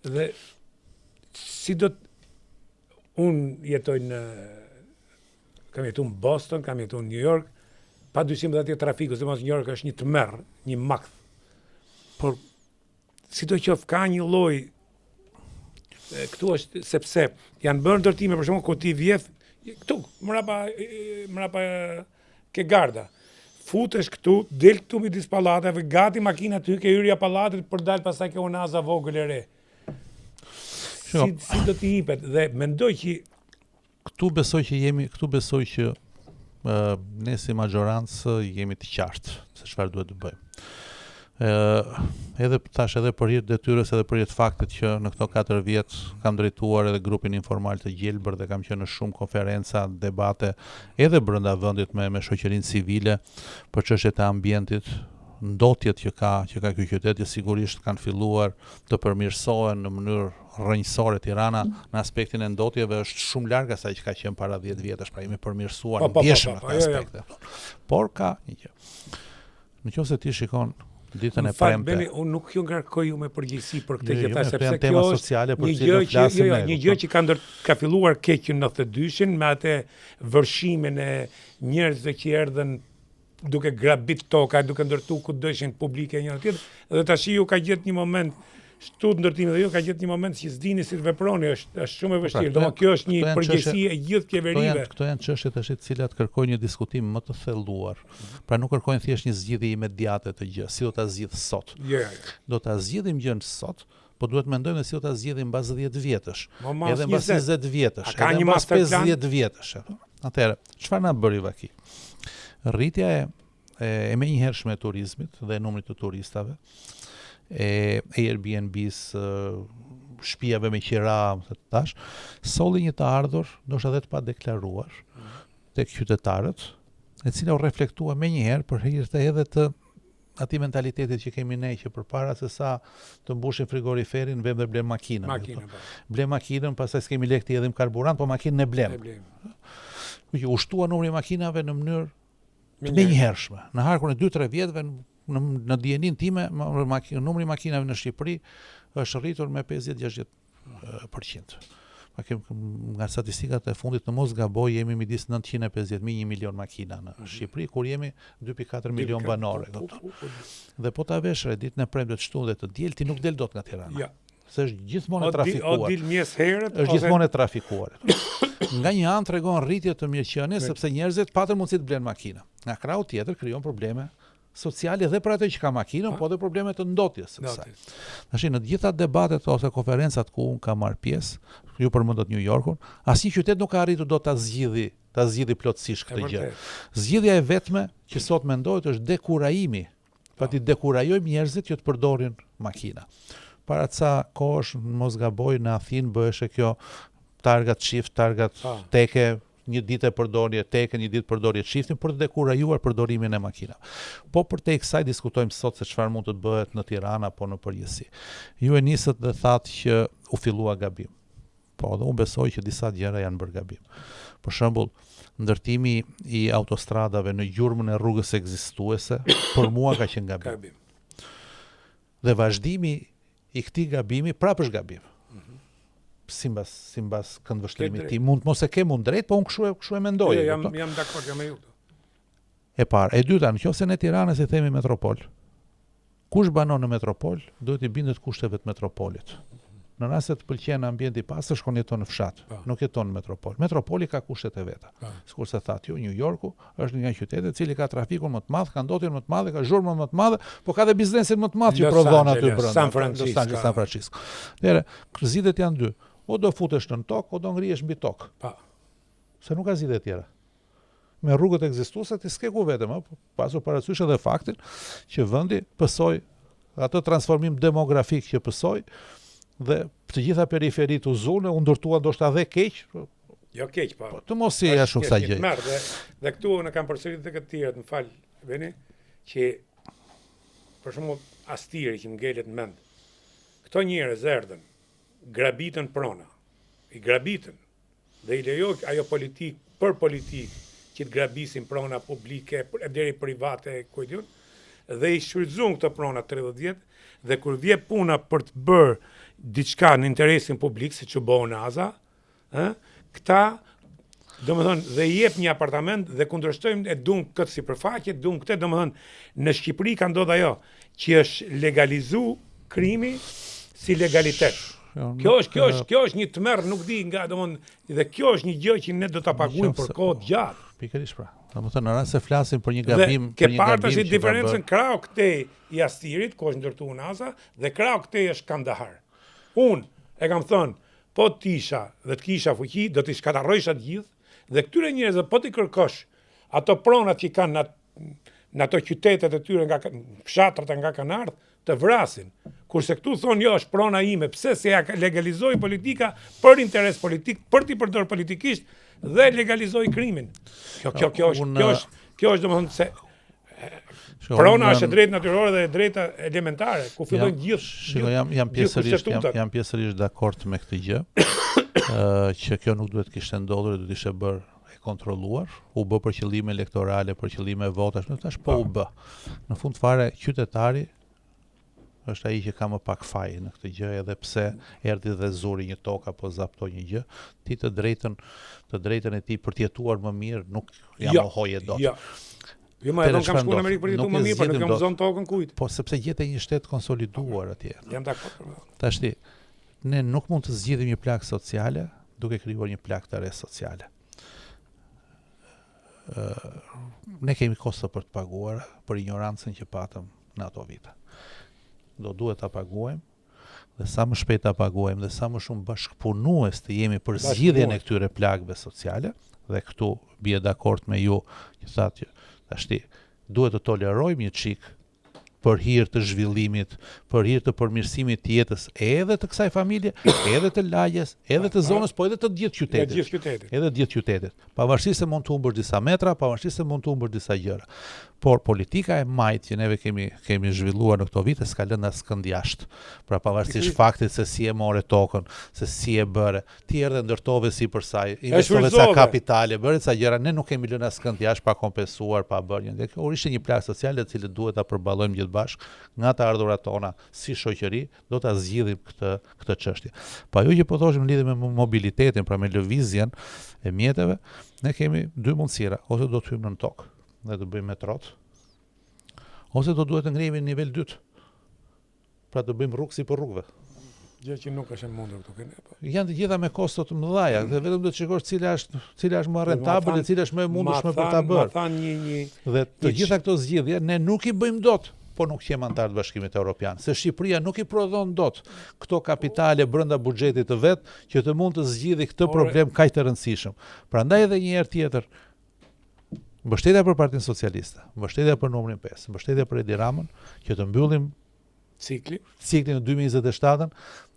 Dhe si do unë jetoj kam jetu në Boston, kam jetu në New York, pa dyshim dhe atje trafiku, se mos New York është një tmerr, një makth. Por si do qoftë ka një lloj këtu është sepse janë bërë ndërtime për shembull kur ti vjedh këtu mrapa ke garda. Futesh këtu, del këtu midis pallateve, gati makina ty ke hyrja pallatit për dal pastaj ke unaza vogël e re. Si do t'i hipet dhe mendoj që këtu besoj që ne si majorancë jemi të qartë se çfarë duhet të bëjmë. Edhe për hir të detyrës edhe për hir të faktit që në këto 4 vjet kam drejtuar edhe grupin informal të Gjelbër dhe kam qenë në shumë konferenca, debate edhe brenda vendit me shoqërinë civile për çështjet e ambientit, ndotjet që ka ky qytet, që sigurisht kanë filluar të përmirësohen në mënyrë rrënjësore. Tirana në aspektin e ndotjeve është shumë larg asaj që ka qenë para 10 vjetësh, pra jemi përmirësuar ndjeshëm në këtë aspekt. Por ka një gjë. Nëse ti shikon ditën e premte. Unë nuk ju ngarkoj ju me përgjegjësi për këtë gjë, sepse kjo kjo është një gjë që ka filluar keq në 92-shin me atë vërshimin e njerëzve që erdhën duke grabit toka, duke ndërtu ku dëshin publike njëra tjetër, dhe tash ju ka gjetë një moment shtut ndërtimi dhe ju ka gjetë një moment që s'dini si të veproni, është shumë e vështirë. Domethënë kjo është një përgjegjësi e gjithë qeverive. Këto janë çështje tash të cilat kërkojnë një diskutim më të thelluar. Pra nuk kërkojnë thjesht një zgjidhje imediate të gjë, si do ta zgjidh sot. Do ta zgjidhim gjën sot, po duhet mendojmë se si do ta zgjidhim mbas 10 vjetësh, edhe mbas 20 vjetësh, edhe mbas 50 vjetësh. Atëherë, çfarë na bëri vaki? Rritja e menjëhershme e turizmit dhe e numrit të turistave, e Airbnb-s, shtëpive me qira, tash, solli një të ardhur, ndoshta edhe të pa deklaruar tek qytetarët, e cila u reflektua menjëherë për hir të edhe të atij mentalitetit që kemi ne që përpara se sa të mbushim frigoriferin, vëm dhe blem makinën. Blem makinën, pastaj s'kemi lekë të hedhim karburant, po makinën e blem. Që u shtua numri i makinave në mënyrë të menjëhershme. Në harkun e 2-3 vjetëve në dijenin time, numri i makinave në Shqipëri është rritur me 50-60%. Nga statistikat e fundit në mos gaboj jemi midis 950.000 1 milion makina në Shqipëri, kur jemi 2.4 milion banore. Dhe po ta vesh ditën e premte të shtunë dhe të diel, ti nuk del dot nga Tirana. Se është gjithmonë e trafikuar. Është gjithmonë e trafikuar. Nga një anë tregon rritje të mirëqenie sepse njerëzit patën mundësi të blenë makina. Nga krau tjetër krijon probleme sociale dhe për atë që ka makinën, po edhe probleme të ndotjes së saj. Tash në të gjitha debatet ose konferencat ku unë kam marrë pjesë, ju përmendët New Yorkun, asnjë qytet nuk ka arritur dot ta zgjidhi plotësisht këtë gjë. Zgjidhja e vetme që sot mendohet është dekurajimi. Pa ti dekurajojmë njerëzit që të përdorin makina. Para ca kohësh, mos gaboj, në Athinë bëheshe kjo targat shift, targat teke, një ditë përdorje teke, një ditë përdorje shiftin për të dekurajuar përdorimin e makinave. Po për te kësaj diskutojmë sot se çfarë mund të bëhet në Tiranë apo në përgjithësi. Ju e nisët dhe thatë që u fillua gabim. Po, dhe unë besoj që disa gjëra janë bërë gabim. Për shembull, ndërtimi i autostradave në gjurmën e rrugës ekzistuese, për mua ka qenë gabim. Dhe vazhdimi i këtij gabimi prapë është gabim. Simbas këndvështrimit ti mos e ke mund drejt, po unë kështu e mendoj. Jam dakord, jam me ju. E parë, e dyta, nëse ne Tiranës i themi metropol, kush banon në metropol, duhet i bindet kushteve të metropolit. Në rast se të pëlqen ambienti i pastër, shkon jeton në fshat, nuk jeton në metropol. Metropoli ka kushtet e veta. Sikurse thatë ju, New Yorku është një qytet i cili ka trafikun më të madh, ka ndotjen më të madhe, ka zhurmën më të madhe, po ka dhe biznesin më të madh që prodhon aty brenda. San Francisco. Atëherë, zgjidhjet janë dy. O do futesh në tokë, o do ngrihesh mbi tokë. Se nuk ka zgjidhje tjera. Me rrugët ekzistuese ti s'ke ku vetëm, pasur parasysh edhe faktin që vendi pësoi atë transformim demografik që pësoi dhe të gjitha periferitë u zone, u ndërtua ndoshta edhe keq, Jo keq, po. Të mos i ashtu kësaj gjë. Dhe këtu në kam përsëritur të këtë tjerët, më fal, veni, që për shembull astiri që ngelet në mend. Këto njerëz erdhën, grabitën prona. I grabitën dhe i lejoj ajo për politikë që të grabisin prona publike deri private kujtun dhe i shfrytzuan këto prona 30 vjet dhe kur vje puna për të bërë diçka në interesin publik, siç u bën Aza, këta domethënë dhe i jep një apartament dhe kundërshtojmë e duan këtë sipërfaqe, duan këtë, domethënë në Shqipëri ka ndodhur ajo që është legalizu krimi si legalitet. Kjo është një tmerr, nuk di nga domethënë dhe kjo është një gjë që ne do ta paguajmë për kohë të gjatë. Pikërisht pra. Domethënë në rast se flasim për një gabim, për një gabim. Ke diferencën krau këtej i Astirit, ku është ndërtuar NASA, dhe krau këtej është Kandahar. Unë e kam thënë, po të isha dhe të kisha fuqi, do t'i shkatarrojsha të gjithë dhe këtyre njerëzve po t'i kërkosh ato pronat që kanë në ato qytetet e tyre nga fshatrat nga kanë ardhur të vrasin. Kurse këtu thonë jo, është prona ime, pse se ja legalizoi politika për interes politik, për t'i përdorur politikisht dhe legalizoi krimin. Kjo është domethënë se prona është e drejtë natyrore dhe e drejta elementare, ku fillojnë gjithë. Jam pjesërisht dakord me këtë gjë, që kjo nuk duhet kishte ndodhur, duhet ishte bërë e kontrolluar, u bë për qëllime elektorale, për qëllime votash, në tash po u bë. Në fund fare qytetari është ai që ka më pak faj në këtë gjë, edhe pse erdhi dhe zuri një tokë apo zaptoi një gjë, ti të drejtën e tij për të jetuar më mirë nuk ja mohoje dot. Jo, më edhe kam shkuar në Amerikë për jetuar më mirë, por nuk kam zonë tokën kujt. Po sepse gjetej një shtet konsoliduar atje. Jam dakord. Tashti, ne nuk mund të zgjidhim një plagë sociale duke krijuar një plagë të re sociale. Ne kemi kosto për të paguar për ignorancën që patëm në ato vite. Do duhet ta paguajmë dhe sa më shpejt ta paguajmë dhe sa më shumë bashkëpunues të jemi për zgjidhjen e këtyre plagëve sociale, dhe këtu bie dakord me ju që thatë që tashti duhet të tolerojmë një çik për hir të zhvillimit, për hir të përmirësimit të jetës edhe të kësaj familje, edhe të lagjes, edhe të zonës, po edhe të gjithë qytetit. Edhe të gjithë qytetit. Pavarësisht se mund të humbësh disa metra, pavarësisht se mund të humbësh disa gjëra. Por politika e majtë që neve kemi zhvilluar në këto vite s'ka lënë askënd jashtë. Pra pavarësisht faktit se si e more tokën, se si e bëre, ti erdhe ndërtove sipër saj, investove ca kapitale, bëre ca gjëra, ne nuk kemi lënë askënd jashtë pa kompensuar, pa bërë një. Kjo ishte një plagë sociale e cilën duhet ta përballojmë gjithë bashkë, nga të ardhurat tona si shoqëri, do ta zgjidhim këtë çështje. Po ajo që po thoshim lidhur me mobilitetin, pra me lëvizjen e mjeteve, ne kemi dy mundësira, ose do të hyjmë në tokë dhe të bëjmë metrot, ose do duhet të ngrihemi në nivel 2. Pra të bëjmë rrugë si për rrugëve. Gjë që nuk është e mundur këtu këne. Janë të gjitha me kosto të mëdha, dhe vetëm do të shikosh cila është më rentabël e cila është më e mundshme për ta bërë. Dhe të gjitha këto zgjidhje ne nuk i bëjmë dot, po nuk jemi antar të Bashkimit Evropian, se Shqipëria nuk i prodhon dot këto kapitale brenda buxhetit të vet që të mund të zgjidhë këtë problem kaq të rëndësishëm. Prandaj edhe një herë tjetër mbështetja për Partinë Socialiste, mbështetja për numrin 5, mbështetja për Edi Ramën, që të mbyllim ciklin në 2027-ën,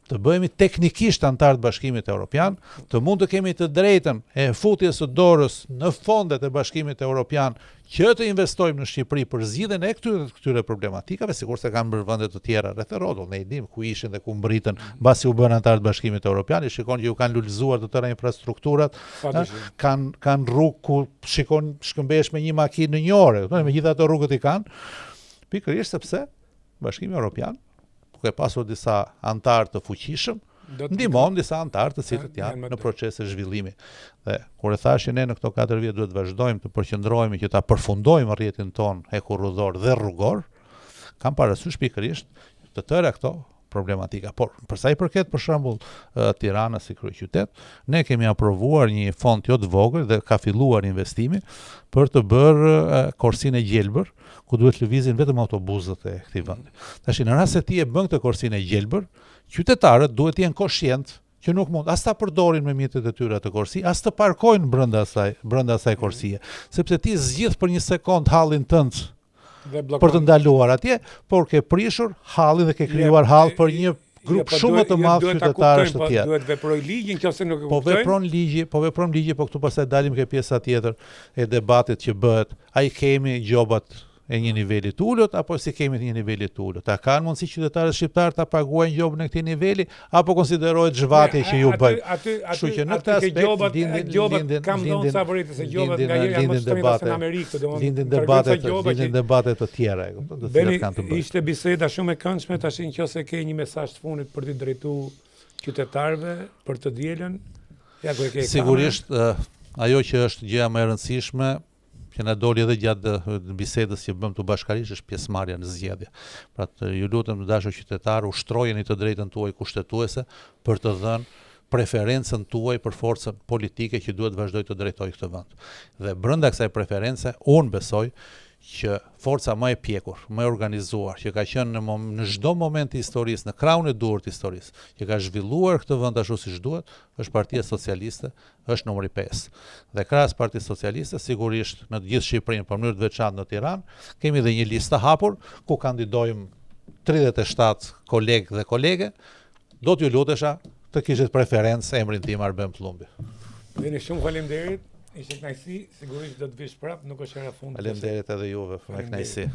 të bëhemi teknikisht antar të Bashkimit Evropian, të mund të kemi të drejtën e futjes së dorës në fondet e Bashkimit Evropian që të investojmë në Shqipëri për zgjidhjen e këtyre problematikave, sigurisht se kanë bërë vende të tjera rreth e rrotull, ne i dim ku ishin dhe ku mbritën mbasi u bën antar të Bashkimit Evropian, i shikon që u kanë lulëzuar të tëra infrastrukturat, kanë rrugë ku shikon shkëmbesh me një makinë në një orë, me gjithë ato rrugët i kanë, pikërisht sepse Bashkimi Evropian ka pasur disa antar të fuqishëm, ndihmon disa antar të cilët janë në proces të zhvillimi. Dhe kur e thashë ne në këto 4 vjet duhet vazhdojmë të përqendrohemi që ta përfundojmë rrjetin ton ekurrudhor dhe rrugor, kam parasysh pikërisht të tëra këto problematika. Por për sa i përket për shembull Tiranës si kryeqytet, ne kemi aprovuar një fond jo të vogël dhe ka filluar investimi për të bërë korsinë e gjelbër, ku duhet lëvizin vetëm autobusët e këtij vendi. Tash në rast se ti e bën këtë korsinë e gjelbër, qytetarët duhet të jenë koshient që nuk mund as ta përdorin me mjetet e tyre atë korsi, as të parkojnë brenda asaj korsie, sepse ti zgjidh për një sekond hallin tënd për të ndaluar atje, por ke prishur hallin dhe ke krijuar hall për një grup shumë më të madh qytetarësh të tjerë. Duhet veproj ligjin, nëse nuk e Po kuptojnë. vepron ligji, po këtu pastaj dalim ke pjesa tjetër e debatit që bëhet. Ai kemi gjobat e një niveli të ulët apo si kemi të një niveli të ulët? A kanë mundësi qytetarët shqiptar ta paguajnë gjobën e këtij niveli apo konsiderohet zhvatje që ju bëjnë? Kështu që në këtë aspekt gjobat kam dhënë favorit se gjobat nga jera më shtrëngëta në Amerikë, lindin debate të tjera, e kupton, të cilat kanë të bëjnë. Ishte biseda shumë e këndshme, tash nëse ke një mesazh të fundit për t'i drejtuar qytetarëve për të dielën, ja ku e ke. Sigurisht ajo që është gjëja më e rëndësishme që na doli edhe gjatë bisedës që bëm të bashkarisht është pjesëmarrja në zgjedhje. Pra ju lutem të dashur qytetarë, ushtrojeni të drejtën tuaj kushtetuese për të dhënë preferencën tuaj për forcën politike që duhet vazhdoj të drejtoj këtë vend. Dhe brenda kësaj preference, unë besoj që forca më e pjekur, më e organizuar, që ka qenë në çdo moment të historisë, në krahun e duhur të historisë, që ka zhvilluar këtë vend ashtu siç duhet, është Partia Socialiste, është numri 5. Dhe krahas Partisë Socialiste, sigurisht në të gjithë Shqipërinë, por në mënyrë të veçantë në Tiranë, kemi edhe një listë të hapur ku kandidojmë 37 kolegë dhe kolege. Do t'ju lutesha të kishit preferencë emrin tim Arben Pllumbi. Vini, shumë faleminderit. Ishte kënaqësi, sigurisht do të vish prapë, nuk është hera fundit. Faleminderit edhe juve, me kënaqësi.